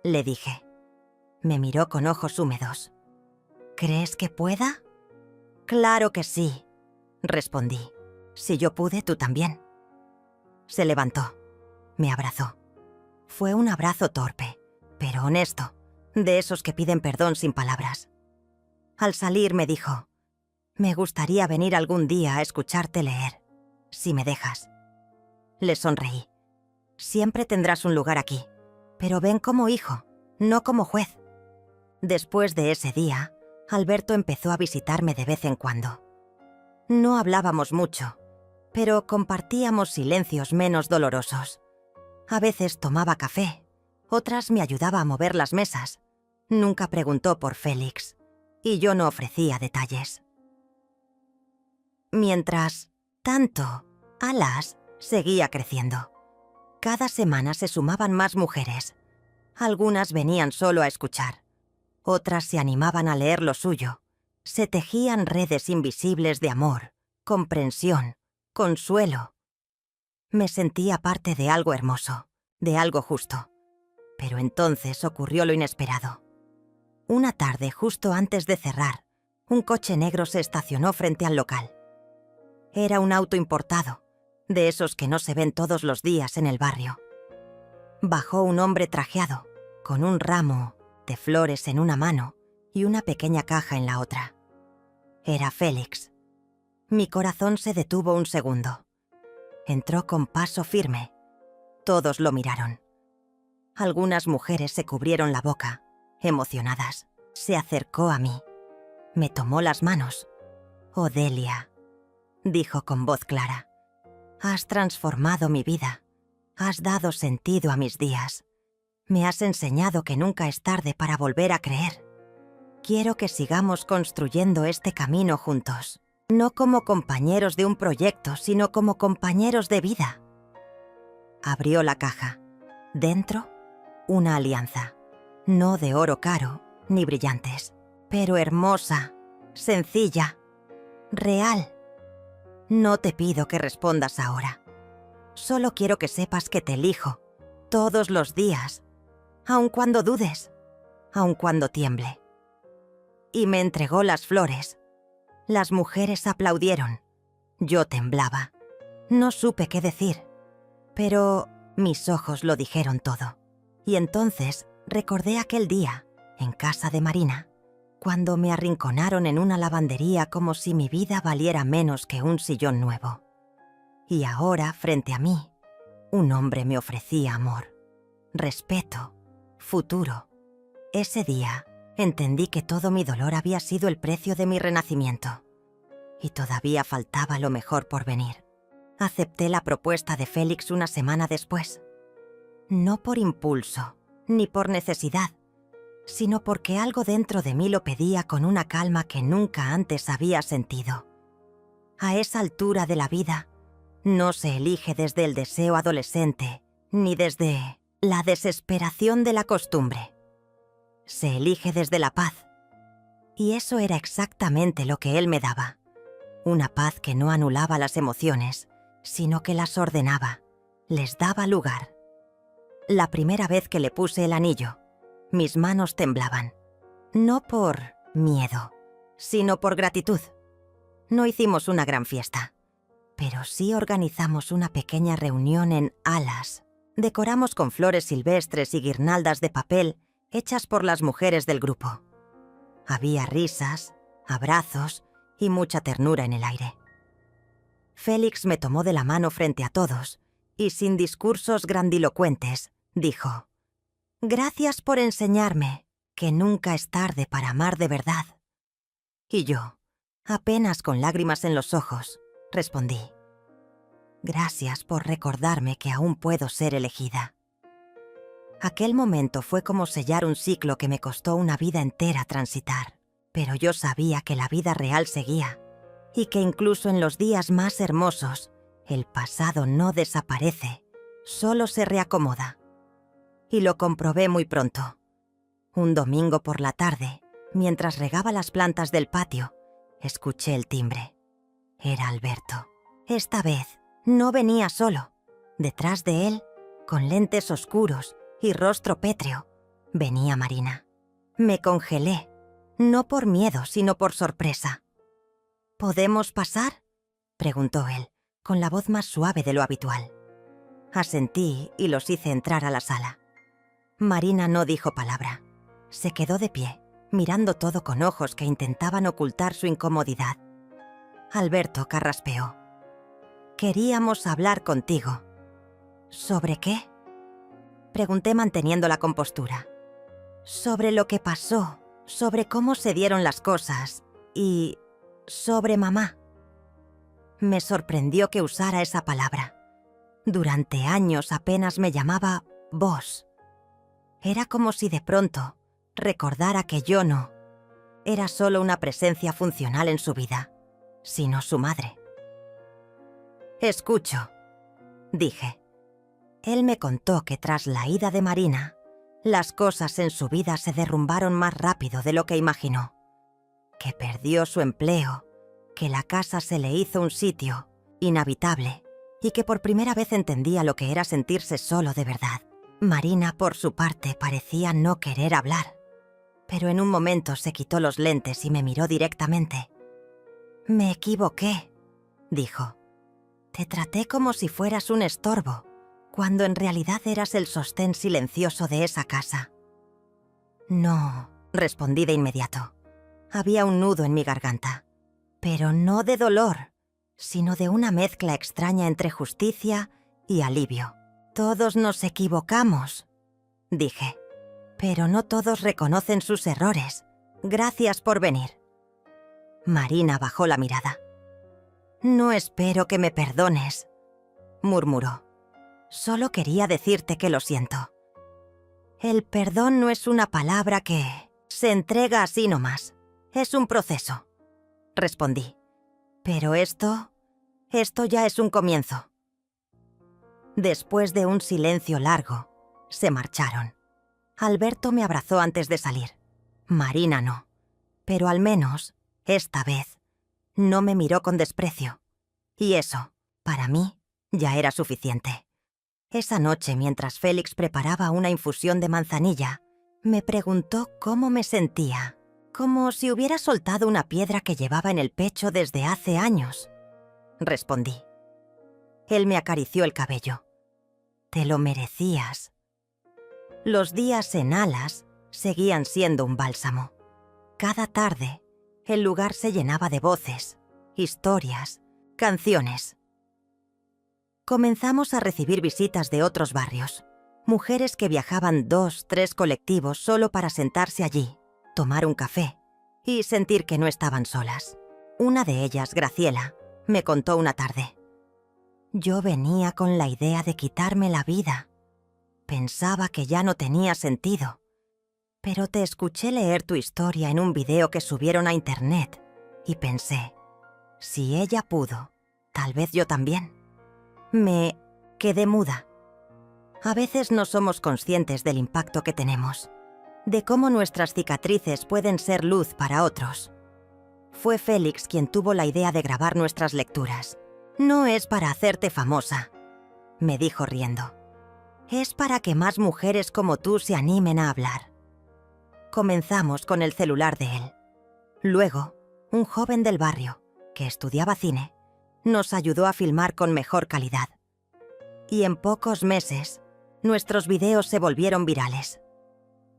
le dije. Me miró con ojos húmedos. «¿Crees que pueda?» «Claro que sí», respondí. «Si yo pude, tú también». Se levantó. Me abrazó. Fue un abrazo torpe, pero honesto, de esos que piden perdón sin palabras. Al salir me dijo: «Me gustaría venir algún día a escucharte leer, si me dejas». Le sonreí. «Siempre tendrás un lugar aquí, pero ven como hijo, no como juez». Después de ese día, Alberto empezó a visitarme de vez en cuando. No hablábamos mucho, pero compartíamos silencios menos dolorosos. A veces tomaba café, otras me ayudaba a mover las mesas. Nunca preguntó por Félix, y yo no ofrecía detalles. Mientras tanto, Alas seguía creciendo. Cada semana se sumaban más mujeres. Algunas venían solo a escuchar. Otras se animaban a leer lo suyo. Se tejían redes invisibles de amor, comprensión, consuelo. Me sentía parte de algo hermoso, de algo justo. Pero entonces ocurrió lo inesperado. Una tarde, justo antes de cerrar, un coche negro se estacionó frente al local. Era un auto importado, de esos que no se ven todos los días en el barrio. Bajó un hombre trajeado, con un ramo de flores en una mano y una pequeña caja en la otra. Era Félix. Mi corazón se detuvo un segundo. Entró con paso firme. Todos lo miraron. Algunas mujeres se cubrieron la boca, emocionadas. Se acercó a mí. Me tomó las manos. «Odelia», dijo con voz clara, «has transformado mi vida. Has dado sentido a mis días. Me has enseñado que nunca es tarde para volver a creer. Quiero que sigamos construyendo este camino juntos, no como compañeros de un proyecto, sino como compañeros de vida». Abrió la caja. Dentro, una alianza. No de oro caro, ni brillantes, pero hermosa, sencilla, real. No te pido que respondas ahora. Solo quiero que sepas que te elijo, todos los días, aun cuando dudes, aun cuando tiemble. Y me entregó las flores. Las mujeres aplaudieron. Yo temblaba. No supe qué decir, pero mis ojos lo dijeron todo. Y entonces recordé aquel día, en casa de Marina, cuando me arrinconaron en una lavandería como si mi vida valiera menos que un sillón nuevo. Y ahora, frente a mí, un hombre me ofrecía amor, respeto, futuro. Ese día entendí que todo mi dolor había sido el precio de mi renacimiento. Y todavía faltaba lo mejor por venir. Acepté la propuesta de Félix una semana después. No por impulso, ni por necesidad, sino porque algo dentro de mí lo pedía con una calma que nunca antes había sentido. A esa altura de la vida, no se elige desde el deseo adolescente, ni desde la desesperación de la costumbre. Se elige desde la paz. Y eso era exactamente lo que él me daba. Una paz que no anulaba las emociones, sino que las ordenaba, les daba lugar. La primera vez que le puse el anillo, mis manos temblaban. No por miedo, sino por gratitud. No hicimos una gran fiesta, pero sí organizamos una pequeña reunión en Alas. Decoramos con flores silvestres y guirnaldas de papel hechas por las mujeres del grupo. Había risas, abrazos y mucha ternura en el aire. Félix me tomó de la mano frente a todos y, sin discursos grandilocuentes, dijo: «Gracias por enseñarme que nunca es tarde para amar de verdad». Y yo, apenas con lágrimas en los ojos, respondí: «Gracias por recordarme que aún puedo ser elegida». Aquel momento fue como sellar un ciclo que me costó una vida entera transitar, pero yo sabía que la vida real seguía y que incluso en los días más hermosos, el pasado no desaparece, solo se reacomoda. Y lo comprobé muy pronto. Un domingo por la tarde, mientras regaba las plantas del patio, escuché el timbre. Era Alberto. Esta vez no venía solo. Detrás de él, con lentes oscuros y rostro pétreo, venía Marina. Me congelé, no por miedo, sino por sorpresa. «¿Podemos pasar?», preguntó él, con la voz más suave de lo habitual. Asentí y los hice entrar a la sala. Marina no dijo palabra. Se quedó de pie, mirando todo con ojos que intentaban ocultar su incomodidad. Alberto carraspeó: «Queríamos hablar contigo». «¿Sobre qué?», pregunté manteniendo la compostura. «Sobre lo que pasó, sobre cómo se dieron las cosas y sobre mamá». Me sorprendió que usara esa palabra. Durante años apenas me llamaba vos. Era como si de pronto recordara que yo no era solo una presencia funcional en su vida, sino su madre. «Escucho», dije. Él me contó que tras la ida de Marina, las cosas en su vida se derrumbaron más rápido de lo que imaginó. Que perdió su empleo, que la casa se le hizo un sitio inhabitable y que por primera vez entendía lo que era sentirse solo de verdad. Marina, por su parte, parecía no querer hablar, pero en un momento se quitó los lentes y me miró directamente. «Me equivoqué», dijo. «Te traté como si fueras un estorbo, cuando en realidad eras el sostén silencioso de esa casa». «No», respondí de inmediato. Había un nudo en mi garganta, pero no de dolor, sino de una mezcla extraña entre justicia y alivio. Todos nos equivocamos, dije, pero no todos reconocen sus errores. Gracias por venir. Marina bajó la mirada. No espero que me perdones, murmuró. Solo quería decirte que lo siento. El perdón no es una palabra que se entrega así nomás. Es un proceso, respondí. Pero esto ya es un comienzo. Después de un silencio largo, se marcharon. Alberto me abrazó antes de salir. Marina no. Pero al menos, esta vez, no me miró con desprecio. Y eso, para mí, ya era suficiente. Esa noche, mientras Félix preparaba una infusión de manzanilla, me preguntó cómo me sentía, como si hubiera soltado una piedra que llevaba en el pecho desde hace años. Respondí. Él me acarició el cabello. Te lo merecías. Los días en Alas seguían siendo un bálsamo. Cada tarde, el lugar se llenaba de voces, historias, canciones. Comenzamos a recibir visitas de otros barrios. Mujeres que viajaban 2, 3 colectivos solo para sentarse allí, tomar un café y sentir que no estaban solas. Una de ellas, Graciela, me contó una tarde. Yo venía con la idea de quitarme la vida. Pensaba que ya no tenía sentido. Pero te escuché leer tu historia en un video que subieron a internet y pensé, si ella pudo, tal vez yo también. Me quedé muda. A veces no somos conscientes del impacto que tenemos, de cómo nuestras cicatrices pueden ser luz para otros. Fue Félix quien tuvo la idea de grabar nuestras lecturas. No es para hacerte famosa, me dijo riendo. Es para que más mujeres como tú se animen a hablar. Comenzamos con el celular de él. Luego, un joven del barrio, que estudiaba cine, nos ayudó a filmar con mejor calidad. Y en pocos meses, nuestros videos se volvieron virales.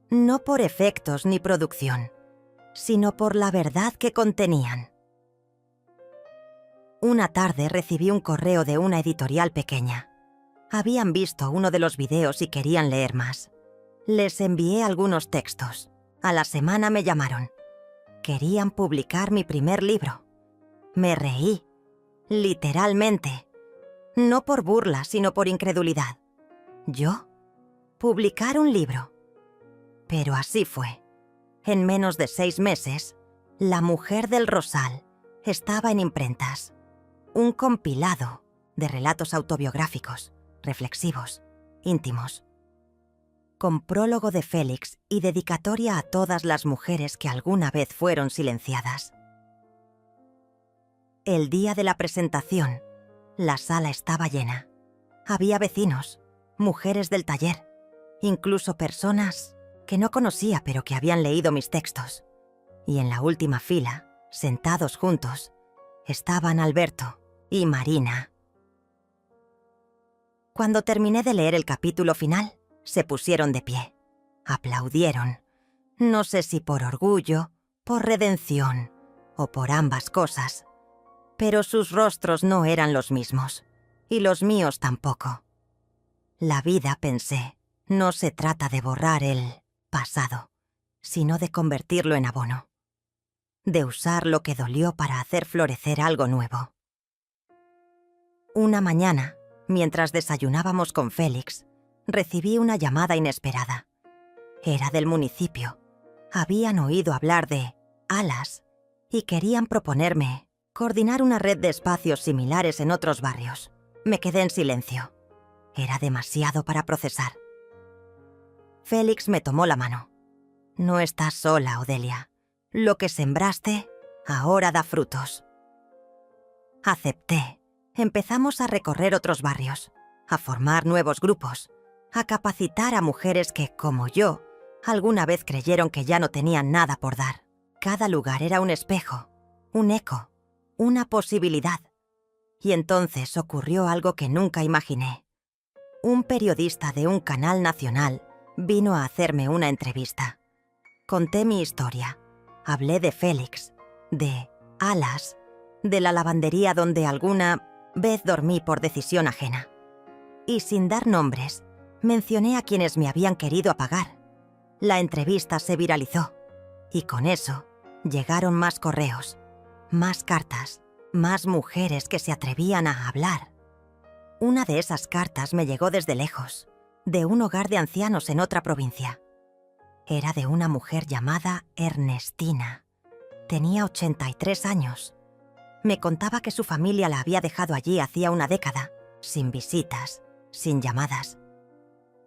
No por efectos ni producción, sino por la verdad que contenían. Una tarde recibí un correo de una editorial pequeña. Habían visto uno de los videos y querían leer más. Les envié algunos textos. A la semana me llamaron. Querían publicar mi primer libro. Me reí. Literalmente. No por burla, sino por incredulidad. ¿Yo? ¿Publicar un libro? Pero así fue. En menos de 6 meses, La Mujer del Rosal estaba en imprentas. Un compilado de relatos autobiográficos, reflexivos, íntimos. Con prólogo de Félix y dedicatoria a todas las mujeres que alguna vez fueron silenciadas. El día de la presentación, la sala estaba llena. Había vecinos, mujeres del taller, incluso personas que no conocía pero que habían leído mis textos. Y en la última fila, sentados juntos, estaban Alberto y Marina. Cuando terminé de leer el capítulo final, se pusieron de pie. Aplaudieron. No sé si por orgullo, por redención o por ambas cosas. Pero sus rostros no eran los mismos, y los míos tampoco. La vida, pensé, no se trata de borrar el pasado, sino de convertirlo en abono. De usar lo que dolió para hacer florecer algo nuevo. Una mañana, mientras desayunábamos con Félix, recibí una llamada inesperada. Era del municipio. Habían oído hablar de Alas y querían proponerme coordinar una red de espacios similares en otros barrios. Me quedé en silencio. Era demasiado para procesar. Félix me tomó la mano. No estás sola, Odelia. Lo que sembraste, ahora da frutos. Acepté. Empezamos a recorrer otros barrios, a formar nuevos grupos, a capacitar a mujeres que, como yo, alguna vez creyeron que ya no tenían nada por dar. Cada lugar era un espejo, un eco, una posibilidad. Y entonces ocurrió algo que nunca imaginé. Un periodista de un canal nacional vino a hacerme una entrevista. Conté mi historia. Hablé de Félix, de Alas, de la lavandería donde alguna vez dormí por decisión ajena. Y sin dar nombres, mencioné a quienes me habían querido apagar. La entrevista se viralizó, y con eso llegaron más correos, más cartas, más mujeres que se atrevían a hablar. Una de esas cartas me llegó desde lejos, de un hogar de ancianos en otra provincia. Era de una mujer llamada Ernestina. Tenía 83 años. Me contaba que su familia la había dejado allí hacía una década, sin visitas, sin llamadas.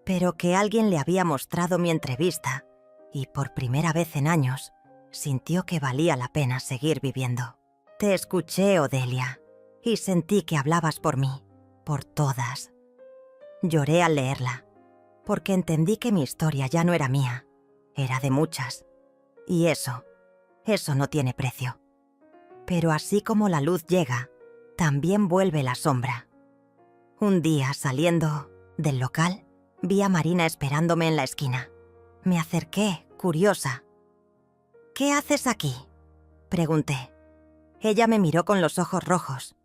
Pero que alguien le había mostrado mi entrevista y por primera vez en años sintió que valía la pena seguir viviendo. Te escuché, Odelia, y sentí que hablabas por mí, por todas. Lloré al leerla, porque entendí que mi historia ya no era mía, era de muchas. Y eso no tiene precio. Pero así como la luz llega, también vuelve la sombra. Un día, saliendo del local, vi a Marina esperándome en la esquina. Me acerqué, curiosa. «¿Qué haces aquí?», pregunté. Ella me miró con los ojos rojos.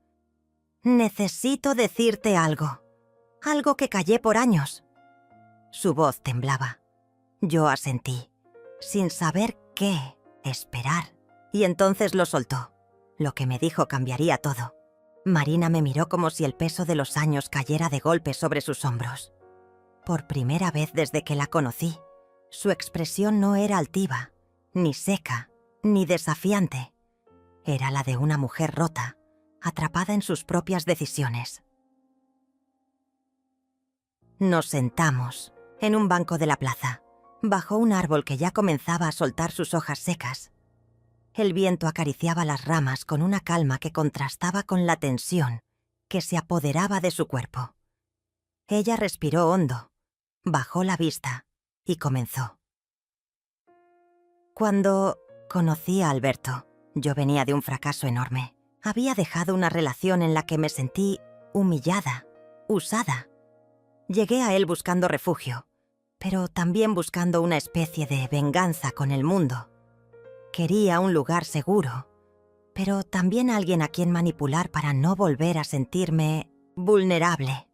«Necesito decirte algo. Algo que callé por años». Su voz temblaba. Yo asentí, sin saber qué esperar. Y entonces lo soltó. Lo que me dijo cambiaría todo. Marina me miró como si el peso de los años cayera de golpe sobre sus hombros. Por primera vez desde que la conocí, su expresión no era altiva, ni seca, ni desafiante. Era la de una mujer rota, atrapada en sus propias decisiones. Nos sentamos en un banco de la plaza, bajo un árbol que ya comenzaba a soltar sus hojas secas. El viento acariciaba las ramas con una calma que contrastaba con la tensión que se apoderaba de su cuerpo. Ella respiró hondo, bajó la vista y comenzó. Cuando conocí a Alberto, yo venía de un fracaso enorme. Había dejado una relación en la que me sentí humillada, usada. Llegué a él buscando refugio, pero también buscando una especie de venganza con el mundo. Quería un lugar seguro, pero también alguien a quien manipular para no volver a sentirme vulnerable.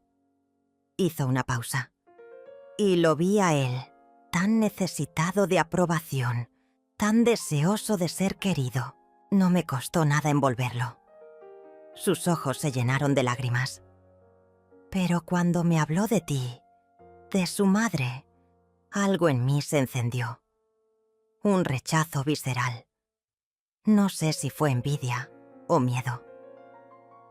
Hizo una pausa. Y lo vi a él, tan necesitado de aprobación, tan deseoso de ser querido. No me costó nada envolverlo. Sus ojos se llenaron de lágrimas. Pero cuando me habló de ti, de su madre, algo en mí se encendió. Un rechazo visceral. No sé si fue envidia o miedo.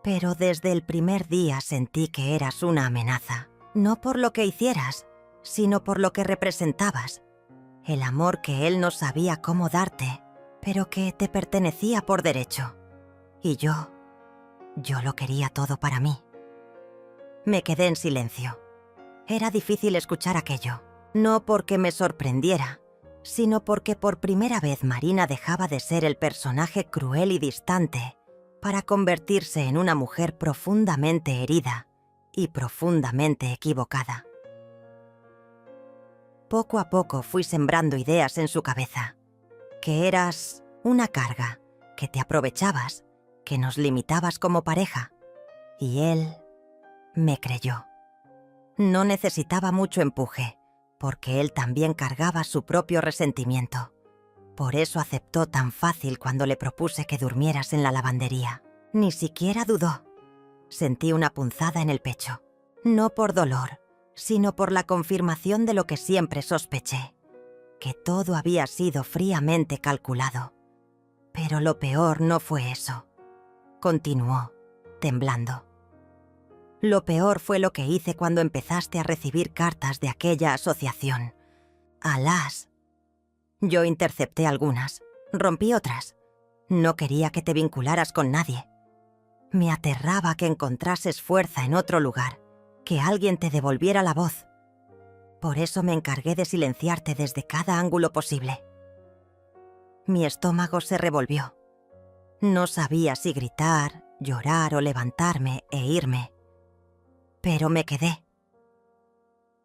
Pero desde el primer día sentí que eras una amenaza, no por lo que hicieras, sino por lo que representabas. El amor que él no sabía cómo darte, pero que te pertenecía por derecho. Y yo lo quería todo para mí. Me quedé en silencio. Era difícil escuchar aquello, no porque me sorprendiera, sino porque por primera vez Marina dejaba de ser el personaje cruel y distante para convertirse en una mujer profundamente herida y profundamente equivocada. Poco a poco fui sembrando ideas en su cabeza, que eras una carga, que te aprovechabas, que nos limitabas como pareja, y él me creyó. No necesitaba mucho empuje, porque él también cargaba su propio resentimiento. Por eso aceptó tan fácil cuando le propuse que durmieras en la lavandería. Ni siquiera dudó. Sentí una punzada en el pecho, no por dolor, sino por la confirmación de lo que siempre sospeché, que todo había sido fríamente calculado. Pero lo peor no fue eso. Continuó, temblando. Lo peor fue lo que hice cuando empezaste a recibir cartas de aquella asociación. Alas. Yo intercepté algunas, rompí otras. No quería que te vincularas con nadie. Me aterraba que encontrases fuerza en otro lugar, que alguien te devolviera la voz. Por eso me encargué de silenciarte desde cada ángulo posible. Mi estómago se revolvió. No sabía si gritar, llorar o levantarme e irme. Pero me quedé.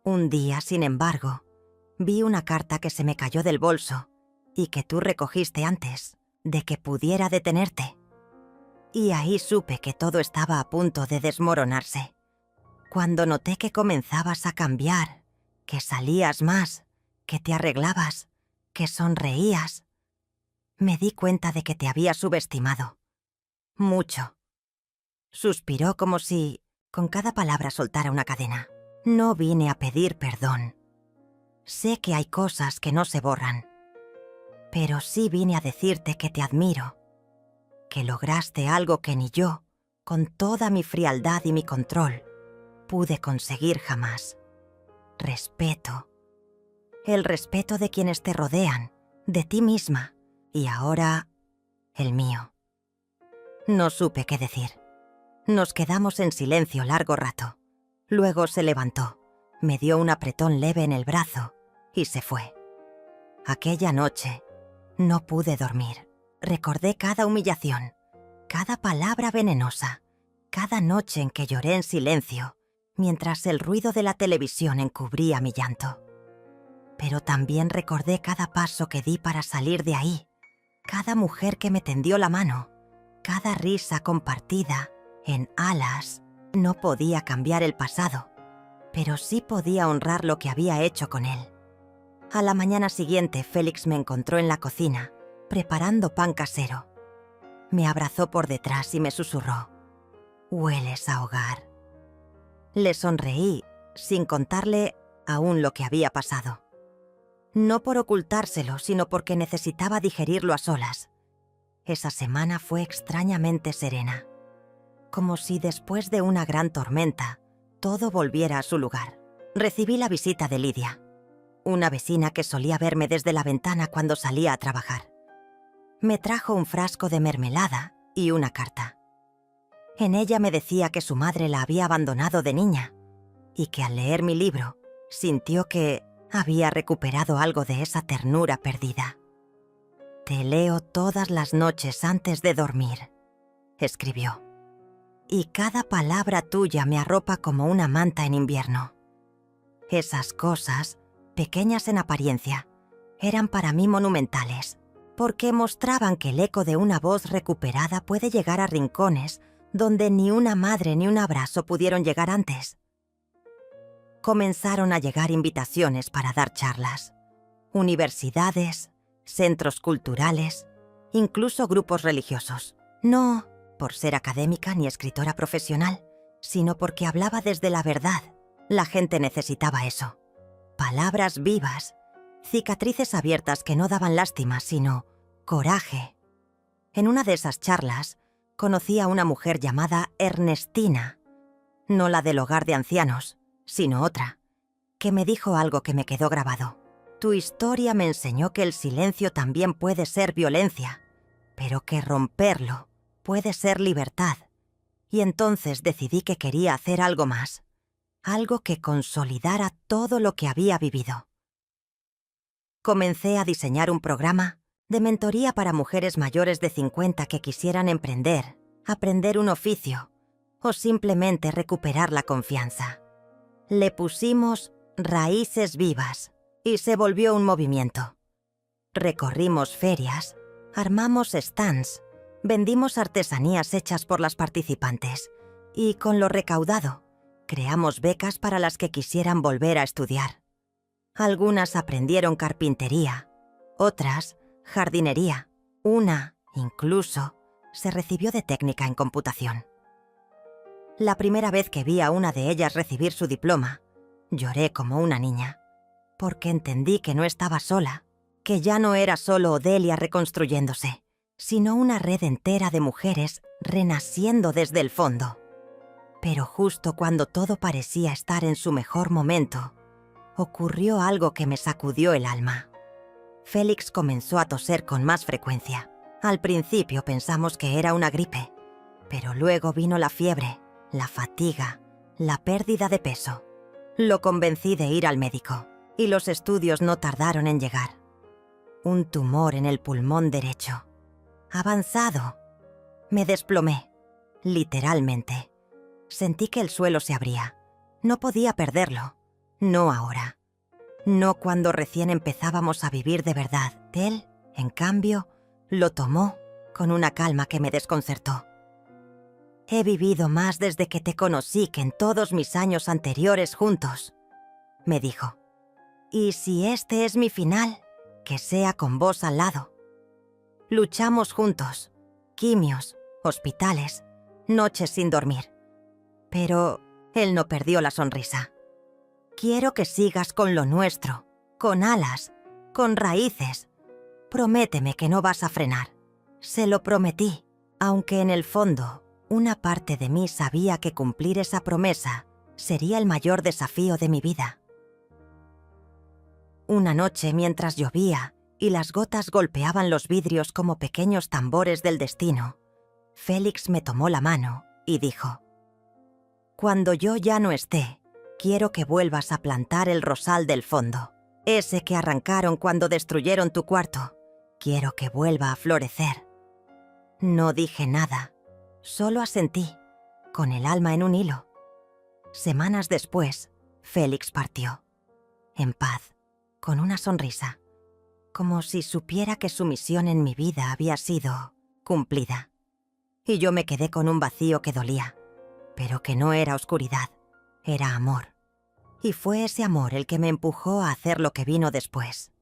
Un día, sin embargo, vi una carta que se me cayó del bolso y que tú recogiste antes de que pudiera detenerte. Y ahí supe que todo estaba a punto de desmoronarse. Cuando noté que comenzabas a cambiar, que salías más, que te arreglabas, que sonreías, me di cuenta de que te había subestimado. Mucho. Suspiró como si con cada palabra soltara una cadena. No vine a pedir perdón. Sé que hay cosas que no se borran. Pero sí vine a decirte que te admiro, que lograste algo que ni yo, con toda mi frialdad y mi control, pude conseguir jamás. Respeto. El respeto de quienes te rodean, de ti misma, y ahora, el mío. No supe qué decir. Nos quedamos en silencio largo rato. Luego se levantó, me dio un apretón leve en el brazo y se fue. Aquella noche no pude dormir. Recordé cada humillación, cada palabra venenosa, cada noche en que lloré en silencio, mientras el ruido de la televisión encubría mi llanto. Pero también recordé cada paso que di para salir de ahí, cada mujer que me tendió la mano, cada risa compartida en alas. No podía cambiar el pasado, pero sí podía honrar lo que había hecho con él. A la mañana siguiente, Félix me encontró en la cocina, preparando pan casero. Me abrazó por detrás y me susurró: «Hueles a hogar». Le sonreí, sin contarle aún lo que había pasado. No por ocultárselo, sino porque necesitaba digerirlo a solas. Esa semana fue extrañamente serena, como si después de una gran tormenta, todo volviera a su lugar. Recibí la visita de Lidia, una vecina que solía verme desde la ventana cuando salía a trabajar. Me trajo un frasco de mermelada y una carta. En ella me decía que su madre la había abandonado de niña y que al leer mi libro sintió que había recuperado algo de esa ternura perdida. «Te leo todas las noches antes de dormir», escribió. «Y cada palabra tuya me arropa como una manta en invierno». Esas cosas, pequeñas en apariencia, eran para mí monumentales, porque mostraban que el eco de una voz recuperada puede llegar a rincones donde ni una madre ni un abrazo pudieron llegar antes. Comenzaron a llegar invitaciones para dar charlas. Universidades, centros culturales, incluso grupos religiosos. No por ser académica ni escritora profesional, sino porque hablaba desde la verdad. La gente necesitaba eso. Palabras vivas, cicatrices abiertas que no daban lástima, sino coraje. En una de esas charlas, conocí a una mujer llamada Ernestina, no la del hogar de ancianos, sino otra, que me dijo algo que me quedó grabado. «Tu historia me enseñó que el silencio también puede ser violencia, pero que romperlo puede ser libertad». Y entonces decidí que quería hacer algo más, algo que consolidara todo lo que había vivido. Comencé a diseñar un programa de mentoría para mujeres mayores de 50 que quisieran emprender, aprender un oficio o simplemente recuperar la confianza. Le pusimos Raíces Vivas y se volvió un movimiento. Recorrimos ferias, armamos stands, vendimos artesanías hechas por las participantes y con lo recaudado creamos becas para las que quisieran volver a estudiar. Algunas aprendieron carpintería, otras jardinería, una, incluso, se recibió de técnica en computación. La primera vez que vi a una de ellas recibir su diploma, lloré como una niña, porque entendí que no estaba sola, que ya no era solo Odelia reconstruyéndose, sino una red entera de mujeres renaciendo desde el fondo. Pero justo cuando todo parecía estar en su mejor momento, ocurrió algo que me sacudió el alma. Félix comenzó a toser con más frecuencia. Al principio pensamos que era una gripe, pero luego vino la fiebre, la fatiga, la pérdida de peso. Lo convencí de ir al médico, y los estudios no tardaron en llegar. Un tumor en el pulmón derecho. Avanzado. Me desplomé, literalmente. Sentí que el suelo se abría. No podía perderlo. No ahora. No cuando recién empezábamos a vivir de verdad. Él, en cambio, lo tomó con una calma que me desconcertó. He vivido más desde que te conocí que en todos mis años anteriores juntos, me dijo. Y si este es mi final, que sea con vos al lado. Luchamos juntos, quimios, hospitales, noches sin dormir. Pero él no perdió la sonrisa. Quiero que sigas con lo nuestro, con alas, con raíces. Prométeme que no vas a frenar. Se lo prometí, aunque en el fondo, una parte de mí sabía que cumplir esa promesa sería el mayor desafío de mi vida. Una noche, mientras llovía y las gotas golpeaban los vidrios como pequeños tambores del destino, Félix me tomó la mano y dijo: «Cuando yo ya no esté, quiero que vuelvas a plantar el rosal del fondo, ese que arrancaron cuando destruyeron tu cuarto. Quiero que vuelva a florecer». No dije nada, solo asentí, con el alma en un hilo. Semanas después, Félix partió, en paz, con una sonrisa, como si supiera que su misión en mi vida había sido cumplida. Y yo me quedé con un vacío que dolía, pero que no era oscuridad, era amor. Y fue ese amor el que me empujó a hacer lo que vino después.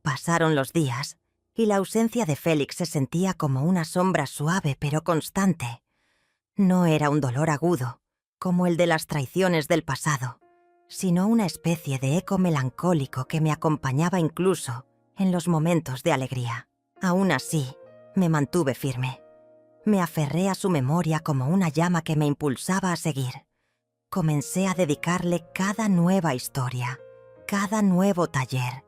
Pasaron los días, y la ausencia de Félix se sentía como una sombra suave pero constante. No era un dolor agudo, como el de las traiciones del pasado, sino una especie de eco melancólico que me acompañaba incluso en los momentos de alegría. Aún así, me mantuve firme. Me aferré a su memoria como una llama que me impulsaba a seguir. Comencé a dedicarle cada nueva historia, cada nuevo taller,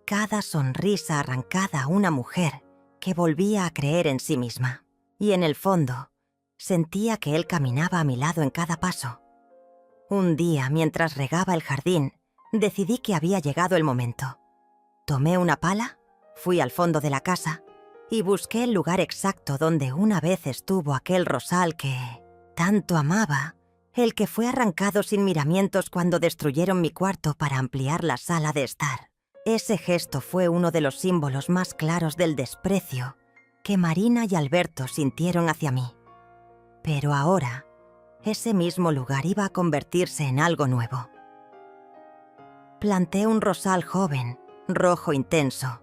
cada sonrisa arrancada a una mujer que volvía a creer en sí misma. Y en el fondo, sentía que él caminaba a mi lado en cada paso. Un día, mientras regaba el jardín, decidí que había llegado el momento. Tomé una pala, fui al fondo de la casa y busqué el lugar exacto donde una vez estuvo aquel rosal que tanto amaba, el que fue arrancado sin miramientos cuando destruyeron mi cuarto para ampliar la sala de estar. Ese gesto fue uno de los símbolos más claros del desprecio que Marina y Alberto sintieron hacia mí. Pero ahora, ese mismo lugar iba a convertirse en algo nuevo. Planté un rosal joven, rojo intenso,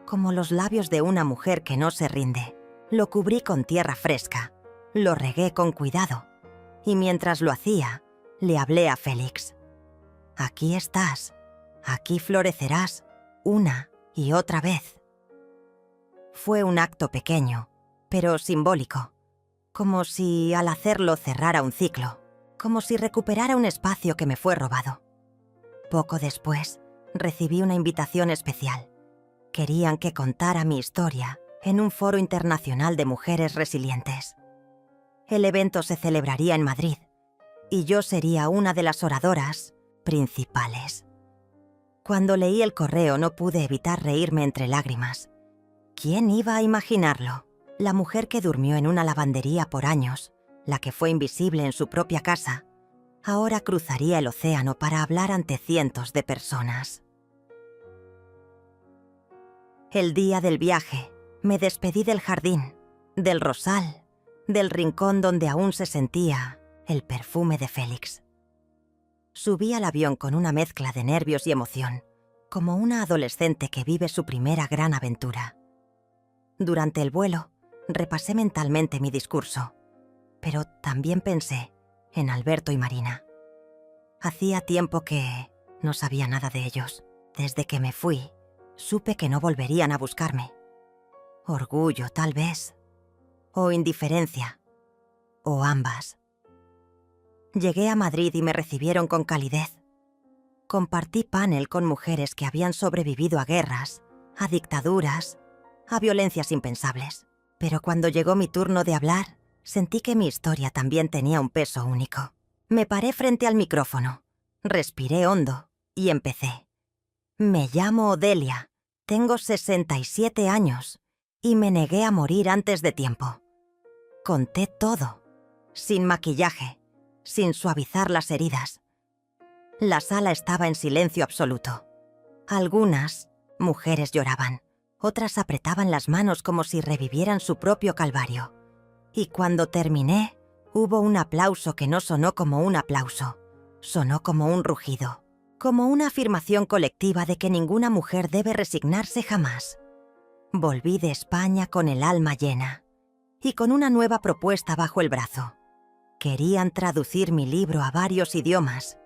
como los labios de una mujer que no se rinde. Lo cubrí con tierra fresca, lo regué con cuidado, y mientras lo hacía, le hablé a Félix. «Aquí estás, aquí florecerás, una y otra vez». Fue un acto pequeño, pero simbólico, como si al hacerlo cerrara un ciclo, como si recuperara un espacio que me fue robado. Poco después, recibí una invitación especial. Querían que contara mi historia en un foro internacional de mujeres resilientes. El evento se celebraría en Madrid, y yo sería una de las oradoras principales. Cuando leí el correo no pude evitar reírme entre lágrimas. ¿Quién iba a imaginarlo? La mujer que durmió en una lavandería por años, la que fue invisible en su propia casa, ahora cruzaría el océano para hablar ante cientos de personas. El día del viaje, me despedí del jardín, del rosal, del rincón donde aún se sentía el perfume de Félix. Subí al avión con una mezcla de nervios y emoción, como una adolescente que vive su primera gran aventura. Durante el vuelo, repasé mentalmente mi discurso, pero también pensé en Alberto y Marina. Hacía tiempo que no sabía nada de ellos. Desde que me fui, supe que no volverían a buscarme. Orgullo, tal vez, o indiferencia, o ambas. Llegué a Madrid y me recibieron con calidez. Compartí panel con mujeres que habían sobrevivido a guerras, a dictaduras, a violencias impensables. Pero cuando llegó mi turno de hablar, sentí que mi historia también tenía un peso único. Me paré frente al micrófono, respiré hondo y empecé. Me llamo Odelia, tengo 67 años y me negué a morir antes de tiempo. Conté todo, sin maquillaje, sin suavizar las heridas. La sala estaba en silencio absoluto. Algunas mujeres lloraban, otras apretaban las manos como si revivieran su propio calvario. Y cuando terminé, Hubo un aplauso que no sonó como un aplauso, sonó como un rugido, como una afirmación colectiva de que ninguna mujer debe resignarse jamás. Volví de España con el alma llena y con una nueva propuesta bajo el brazo. Querían traducir mi libro a varios idiomas.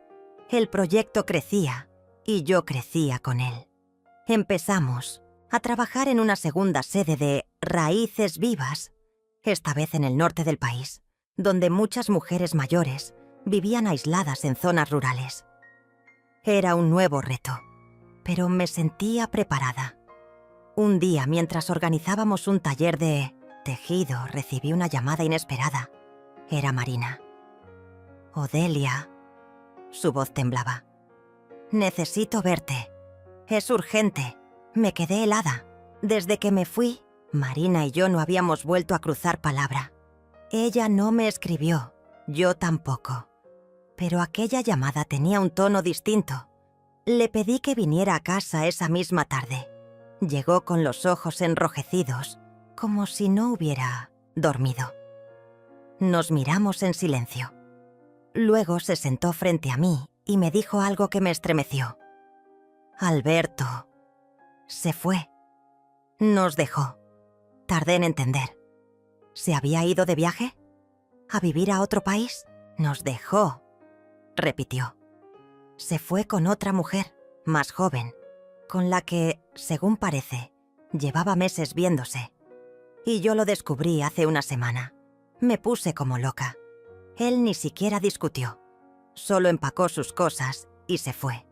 El proyecto crecía y yo crecía con él. Empezamos a trabajar en una segunda sede de Raíces Vivas, esta vez en el norte del país, donde muchas mujeres mayores vivían aisladas en zonas rurales. Era un nuevo reto, pero me sentía preparada. Un día, mientras organizábamos un taller de tejido, recibí una llamada inesperada. Era Marina. «Odelia», su voz temblaba. «Necesito verte. Es urgente». Me quedé helada. Desde que me fui, Marina y yo no habíamos vuelto a cruzar palabra. Ella no me escribió, yo tampoco. Pero aquella llamada tenía un tono distinto. Le pedí que viniera a casa esa misma tarde. Llegó con los ojos enrojecidos, como si no hubiera dormido. Nos miramos en silencio. Luego se sentó frente a mí y me dijo algo que me estremeció. «Alberto se fue. Nos dejó». Tardé en entender. ¿Se había ido de viaje? ¿A vivir a otro país? «Nos dejó», repitió. Se fue con otra mujer, más joven, con la que, según parece, llevaba meses viéndose. Y yo lo descubrí hace una semana. Me puse como loca. Él ni siquiera discutió. Solo empacó sus cosas y se fue.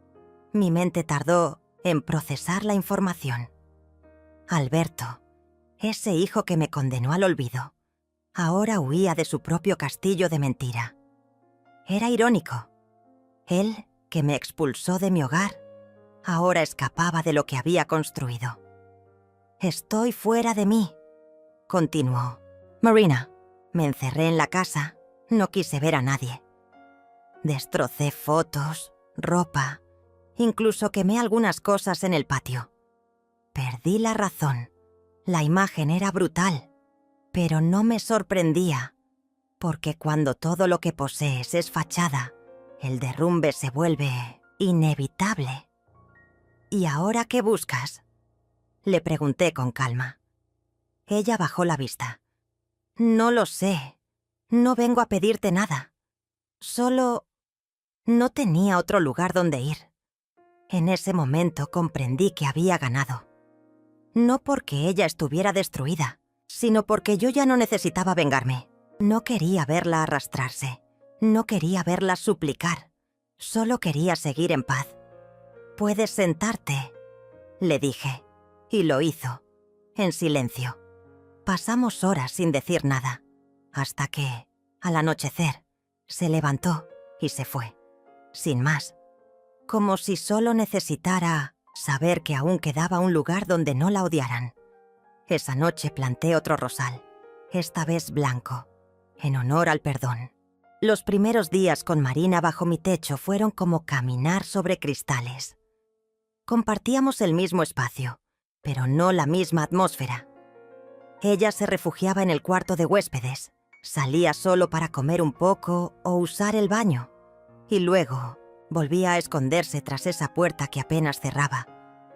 Mi mente tardó en procesar la información. Alberto, ese hijo que me condenó al olvido, ahora huía de su propio castillo de mentira. Era irónico. Él, que me expulsó de mi hogar, ahora escapaba de lo que había construido. «Estoy fuera de mí», continuó. «Marina, me encerré en la casa, no quise ver a nadie. Destrocé fotos, ropa, incluso quemé algunas cosas en el patio. Perdí la razón. La imagen era brutal, pero no me sorprendía, porque cuando todo lo que posees es fachada, el derrumbe se vuelve inevitable». «¿Y ahora qué buscas?», le pregunté con calma. Ella bajó la vista. «No lo sé. No vengo a pedirte nada. Solo no tenía otro lugar donde ir». En ese momento comprendí que había ganado. No porque ella estuviera destruida, sino porque yo ya no necesitaba vengarme. No quería verla arrastrarse. No quería verla suplicar. Solo quería seguir en paz. «Puedes sentarte», le dije, y lo hizo, en silencio. Pasamos horas sin decir nada, hasta que, al anochecer, se levantó y se fue, sin más, como si solo necesitara saber que aún quedaba un lugar donde no la odiaran. Esa noche planté otro rosal, esta vez blanco, en honor al perdón. Los primeros días con Marina bajo mi techo fueron como caminar sobre cristales. Compartíamos el mismo espacio, pero no la misma atmósfera. Ella se refugiaba en el cuarto de huéspedes, salía solo para comer un poco o usar el baño, y luego volvía a esconderse tras esa puerta que apenas cerraba,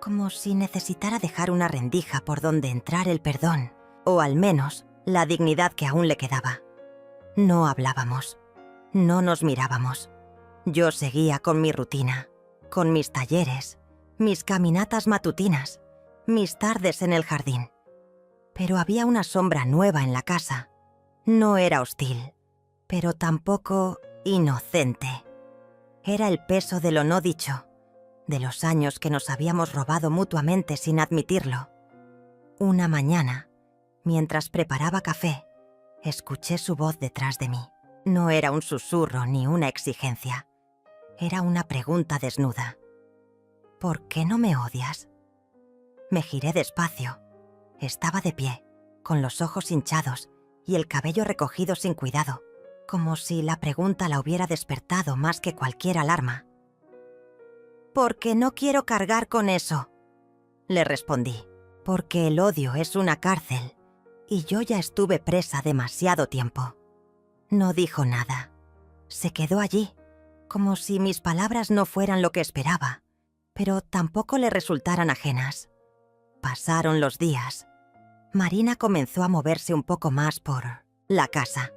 como si necesitara dejar una rendija por donde entrar el perdón, o al menos la dignidad que aún le quedaba. No hablábamos, no nos mirábamos. Yo seguía con mi rutina, con mis talleres, mis caminatas matutinas, mis tardes en el jardín. Pero había una sombra nueva en la casa. No era hostil, pero tampoco inocente. Era el peso de lo no dicho, de los años que nos habíamos robado mutuamente sin admitirlo. Una mañana, mientras preparaba café, escuché su voz detrás de mí. No era un susurro ni una exigencia. Era una pregunta desnuda. «¿Por qué no me odias?». Me giré despacio. Estaba de pie, con los ojos hinchados y el cabello recogido sin cuidado, como si la pregunta la hubiera despertado más que cualquier alarma. «Porque no quiero cargar con eso», le respondí. «Porque el odio es una cárcel y yo ya estuve presa demasiado tiempo». No dijo nada. Se quedó allí, como si mis palabras no fueran lo que esperaba, pero tampoco le resultaran ajenas. Pasaron los días. Marina comenzó a moverse un poco más por la casa.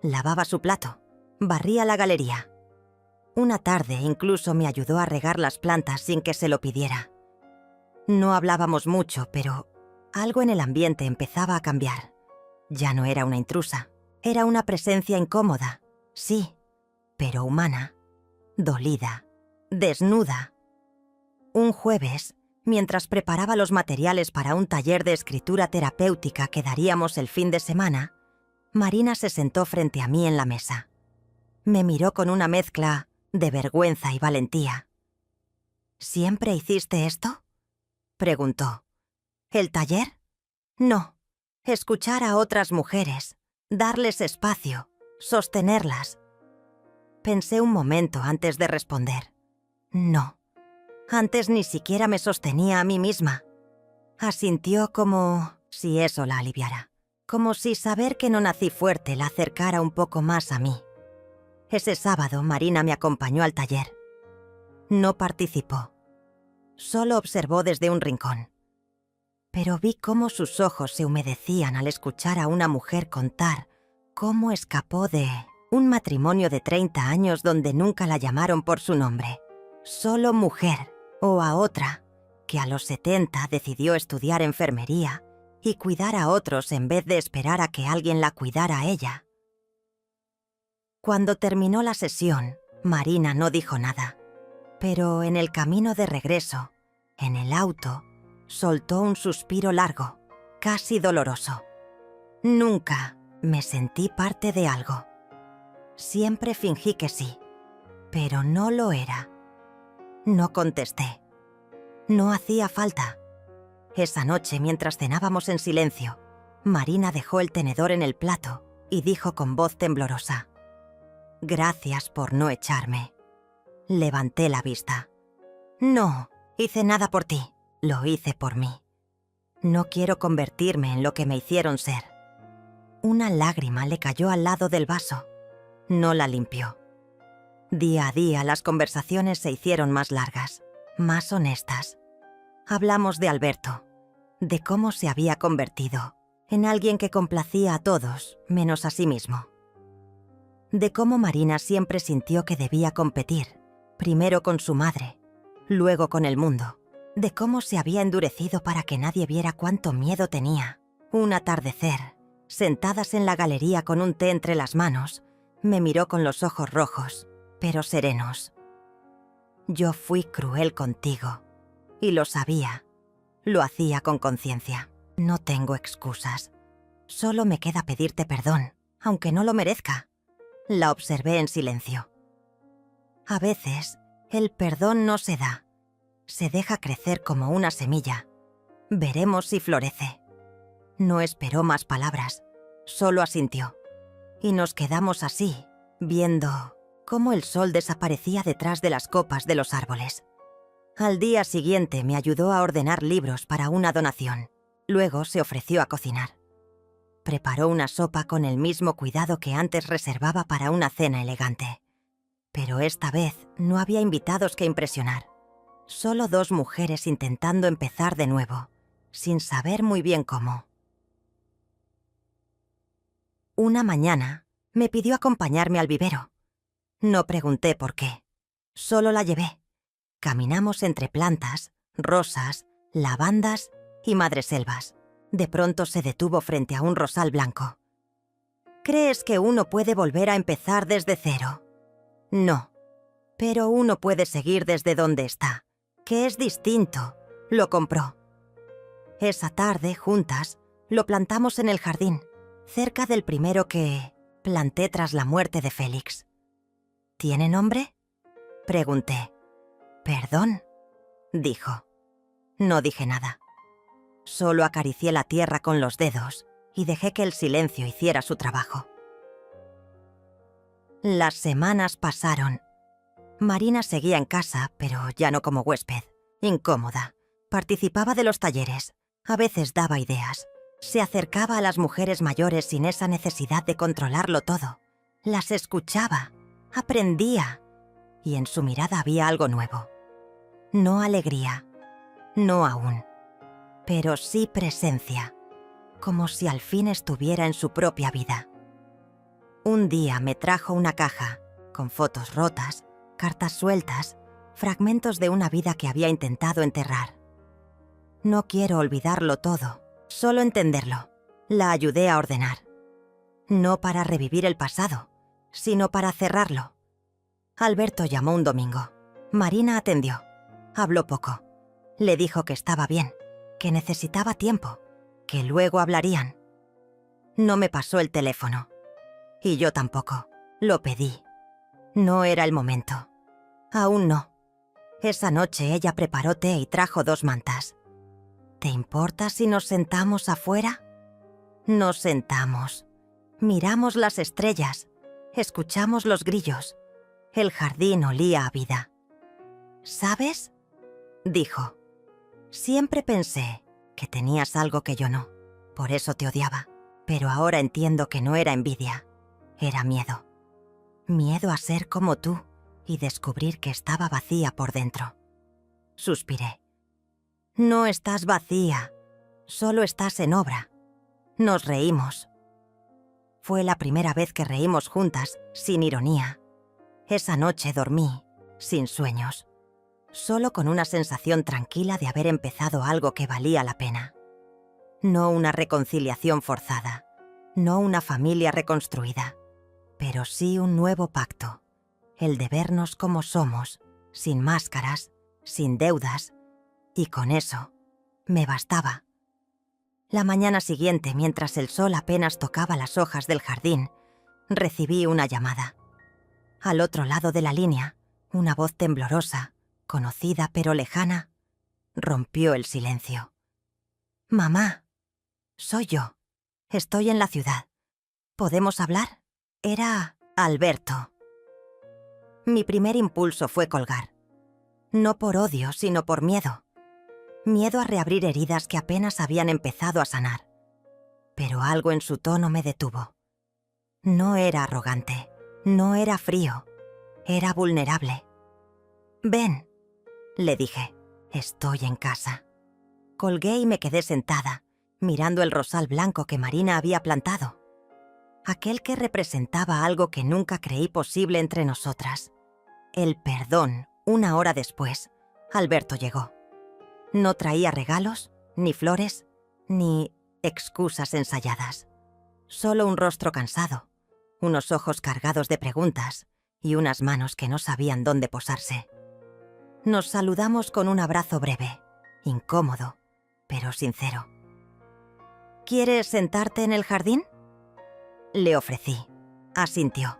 Lavaba su plato, barría la galería. Una tarde incluso me ayudó a regar las plantas sin que se lo pidiera. No hablábamos mucho, pero algo en el ambiente empezaba a cambiar. Ya no era una intrusa, era una presencia incómoda, sí, pero humana, dolida, desnuda. Un jueves, mientras preparaba los materiales para un taller de escritura terapéutica que daríamos el fin de semana, Marina se sentó frente a mí en la mesa. Me miró con una mezcla de vergüenza y valentía. ¿Siempre hiciste esto?, preguntó. ¿El taller? No. Escuchar a otras mujeres, darles espacio, sostenerlas. Pensé un momento antes de responder. No. Antes ni siquiera me sostenía a mí misma. Asintió como si eso la aliviara. Como si saber que no nací fuerte la acercara un poco más a mí. Ese sábado Marina me acompañó al taller. No participó. Solo observó desde un rincón. Pero vi cómo sus ojos se humedecían al escuchar a una mujer contar cómo escapó de un matrimonio de 30 años donde nunca la llamaron por su nombre. Solo mujer. O a otra, que a los 70 decidió estudiar enfermería y cuidar a otros en vez de esperar a que alguien la cuidara a ella. Cuando terminó la sesión, Marina no dijo nada. Pero en el camino de regreso, en el auto, soltó un suspiro largo, casi doloroso. Nunca me sentí parte de algo. Siempre fingí que sí, pero no lo era. No contesté. No hacía falta. Esa noche, mientras cenábamos en silencio, Marina dejó el tenedor en el plato y dijo con voz temblorosa: «Gracias por no echarme». Levanté la vista. «No, hice nada por ti, lo hice por mí. No quiero convertirme en lo que me hicieron ser». Una lágrima le cayó al lado del vaso. No la limpió. Día a día las conversaciones se hicieron más largas, más honestas. Hablamos de Alberto, de cómo se había convertido en alguien que complacía a todos, menos a sí mismo. De cómo Marina siempre sintió que debía competir, primero con su madre, luego con el mundo. De cómo se había endurecido para que nadie viera cuánto miedo tenía. Un atardecer, sentadas en la galería con un té entre las manos, me miró con los ojos rojos, pero serenos. «Yo fui cruel contigo, y lo sabía. Lo hacía con conciencia. No tengo excusas. Solo me queda pedirte perdón, aunque no lo merezca». La observé en silencio. A veces, el perdón no se da. Se deja crecer como una semilla. Veremos si florece. No esperó más palabras, solo asintió. Y nos quedamos así, viendo cómo el sol desaparecía detrás de las copas de los árboles. Al día siguiente me ayudó a ordenar libros para una donación. Luego se ofreció a cocinar. Preparó una sopa con el mismo cuidado que antes reservaba para una cena elegante. Pero esta vez no había invitados que impresionar. Solo 2 mujeres intentando empezar de nuevo, sin saber muy bien cómo. Una mañana me pidió acompañarme al vivero. No pregunté por qué. Solo la llevé. Caminamos entre plantas, rosas, lavandas y madreselvas. De pronto se detuvo frente a un rosal blanco. «¿Crees que uno puede volver a empezar desde cero?» «No, pero uno puede seguir desde donde está, que es distinto», lo compró. Esa tarde, juntas, lo plantamos en el jardín, cerca del primero que planté tras la muerte de Félix. «¿Tiene nombre?», pregunté. «Perdón», dijo. No dije nada. Solo acaricié la tierra con los dedos y dejé que el silencio hiciera su trabajo. Las semanas pasaron. Marina seguía en casa, pero ya no como huésped. Incómoda. Participaba de los talleres. A veces daba ideas. Se acercaba a las mujeres mayores sin esa necesidad de controlarlo todo. Las escuchaba, aprendía, y en su mirada había algo nuevo. No alegría, no aún, pero sí presencia, como si al fin estuviera en su propia vida. Un día me trajo una caja, con fotos rotas, cartas sueltas, fragmentos de una vida que había intentado enterrar. No quiero olvidarlo todo, solo entenderlo. La ayudé a ordenar. No para revivir el pasado, sino para cerrarlo. Alberto llamó un domingo. Marina atendió. Habló poco. Le dijo que estaba bien, que necesitaba tiempo, que luego hablarían. No me pasó el teléfono. Y yo tampoco. Lo pedí. No era el momento. Aún no. Esa noche ella preparó té y trajo 2 mantas. ¿Te importa si nos sentamos afuera? Nos sentamos. Miramos las estrellas. Escuchamos los grillos. El jardín olía a vida. ¿Sabes?, dijo. Siempre pensé que tenías algo que yo no. Por eso te odiaba. Pero ahora entiendo que no era envidia. Era miedo. Miedo a ser como tú y descubrir que estaba vacía por dentro. Suspiré. No estás vacía. Solo estás en obra. Nos reímos. Fue la primera vez que reímos juntas, sin ironía. Esa noche dormí, sin sueños, solo con una sensación tranquila de haber empezado algo que valía la pena. No una reconciliación forzada, no una familia reconstruida, pero sí un nuevo pacto, el de vernos como somos, sin máscaras, sin deudas, y con eso me bastaba. La mañana siguiente, mientras el sol apenas tocaba las hojas del jardín, recibí una llamada. Al otro lado de la línea, una voz temblorosa, conocida pero lejana, rompió el silencio. «Mamá, soy yo. Estoy en la ciudad. ¿Podemos hablar?» Era Alberto. Mi primer impulso fue colgar. No por odio, sino por miedo. Miedo a reabrir heridas que apenas habían empezado a sanar. Pero algo en su tono me detuvo. No era arrogante, no era frío, era vulnerable. «Ven», le dije, «estoy en casa». Colgué y me quedé sentada, mirando el rosal blanco que Marina había plantado. Aquel que representaba algo que nunca creí posible entre nosotras. El perdón. Una hora después, Alberto llegó. No traía regalos, ni flores, ni excusas ensayadas. Solo un rostro cansado, unos ojos cargados de preguntas y unas manos que no sabían dónde posarse. Nos saludamos con un abrazo breve, incómodo, pero sincero. «¿Quieres sentarte en el jardín?», le ofrecí. Asintió.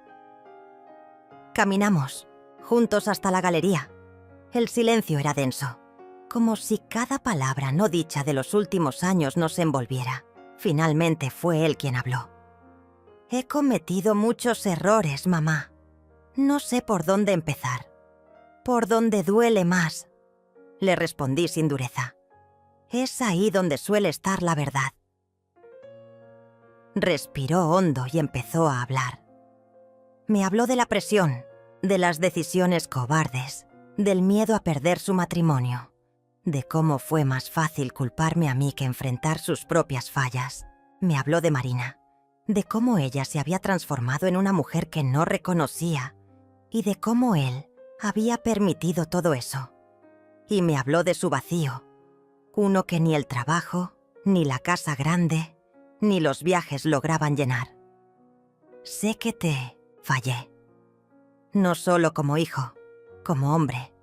Caminamos, juntos hasta la galería. El silencio era denso, como si cada palabra no dicha de los últimos años nos envolviera. Finalmente fue él quien habló. «He cometido muchos errores, mamá. No sé por dónde empezar. Por dónde duele más», le respondí sin dureza. «Es ahí donde suele estar la verdad». Respiró hondo y empezó a hablar. Me habló de la presión, de las decisiones cobardes, del miedo a perder su matrimonio, de cómo fue más fácil culparme a mí que enfrentar sus propias fallas. Me habló de Marina, de cómo ella se había transformado en una mujer que no reconocía y de cómo él había permitido todo eso. Y me habló de su vacío, uno que ni el trabajo, ni la casa grande, ni los viajes lograban llenar. Sé que te fallé. No solo como hijo, como hombre.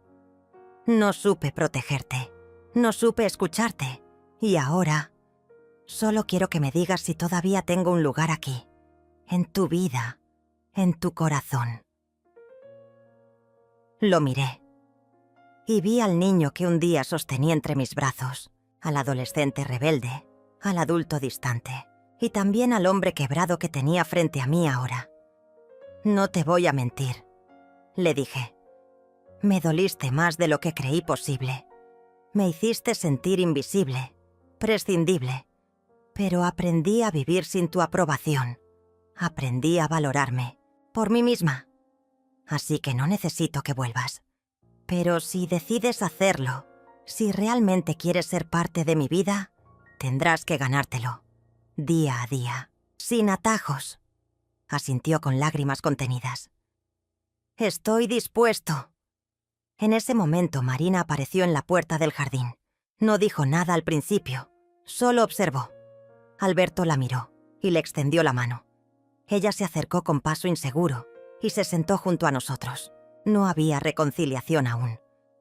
No supe protegerte, no supe escucharte, y ahora solo quiero que me digas si todavía tengo un lugar aquí, en tu vida, en tu corazón. Lo miré, y vi al niño que un día sostenía entre mis brazos, al adolescente rebelde, al adulto distante, y también al hombre quebrado que tenía frente a mí ahora. «No te voy a mentir», le dije. «Me doliste más de lo que creí posible. Me hiciste sentir invisible, prescindible. Pero aprendí a vivir sin tu aprobación. Aprendí a valorarme, por mí misma. Así que no necesito que vuelvas. Pero si decides hacerlo, si realmente quieres ser parte de mi vida, tendrás que ganártelo, día a día, sin atajos. Asintió con lágrimas contenidas. Estoy dispuesto. En ese momento Marina apareció en la puerta del jardín. No dijo nada al principio, solo observó. Alberto la miró y le extendió la mano. Ella se acercó con paso inseguro y se sentó junto a nosotros. No había reconciliación aún,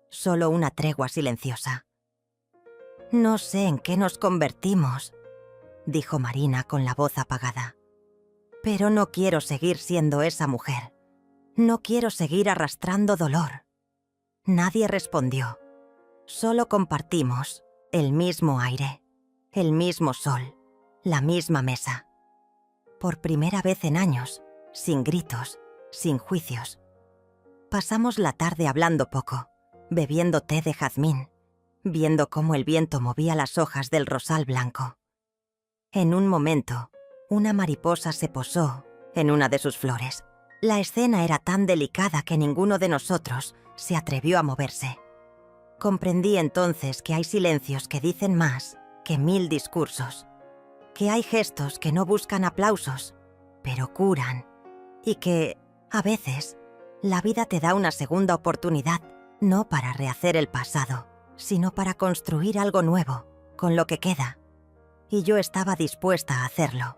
solo una tregua silenciosa. «No sé en qué nos convertimos», dijo Marina con la voz apagada. «Pero no quiero seguir siendo esa mujer. No quiero seguir arrastrando dolor». Nadie respondió. Solo compartimos el mismo aire, el mismo sol, la misma mesa. Por primera vez en años, sin gritos, sin juicios. Pasamos la tarde hablando poco, bebiendo té de jazmín, viendo cómo el viento movía las hojas del rosal blanco. En un momento, una mariposa se posó en una de sus flores. La escena era tan delicada que ninguno de nosotros se atrevió a moverse. Comprendí entonces que hay silencios que dicen más que 1000 discursos, que hay gestos que no buscan aplausos, pero curan, y que, a veces, la vida te da una segunda oportunidad, no para rehacer el pasado, sino para construir algo nuevo, con lo que queda. Y yo estaba dispuesta a hacerlo.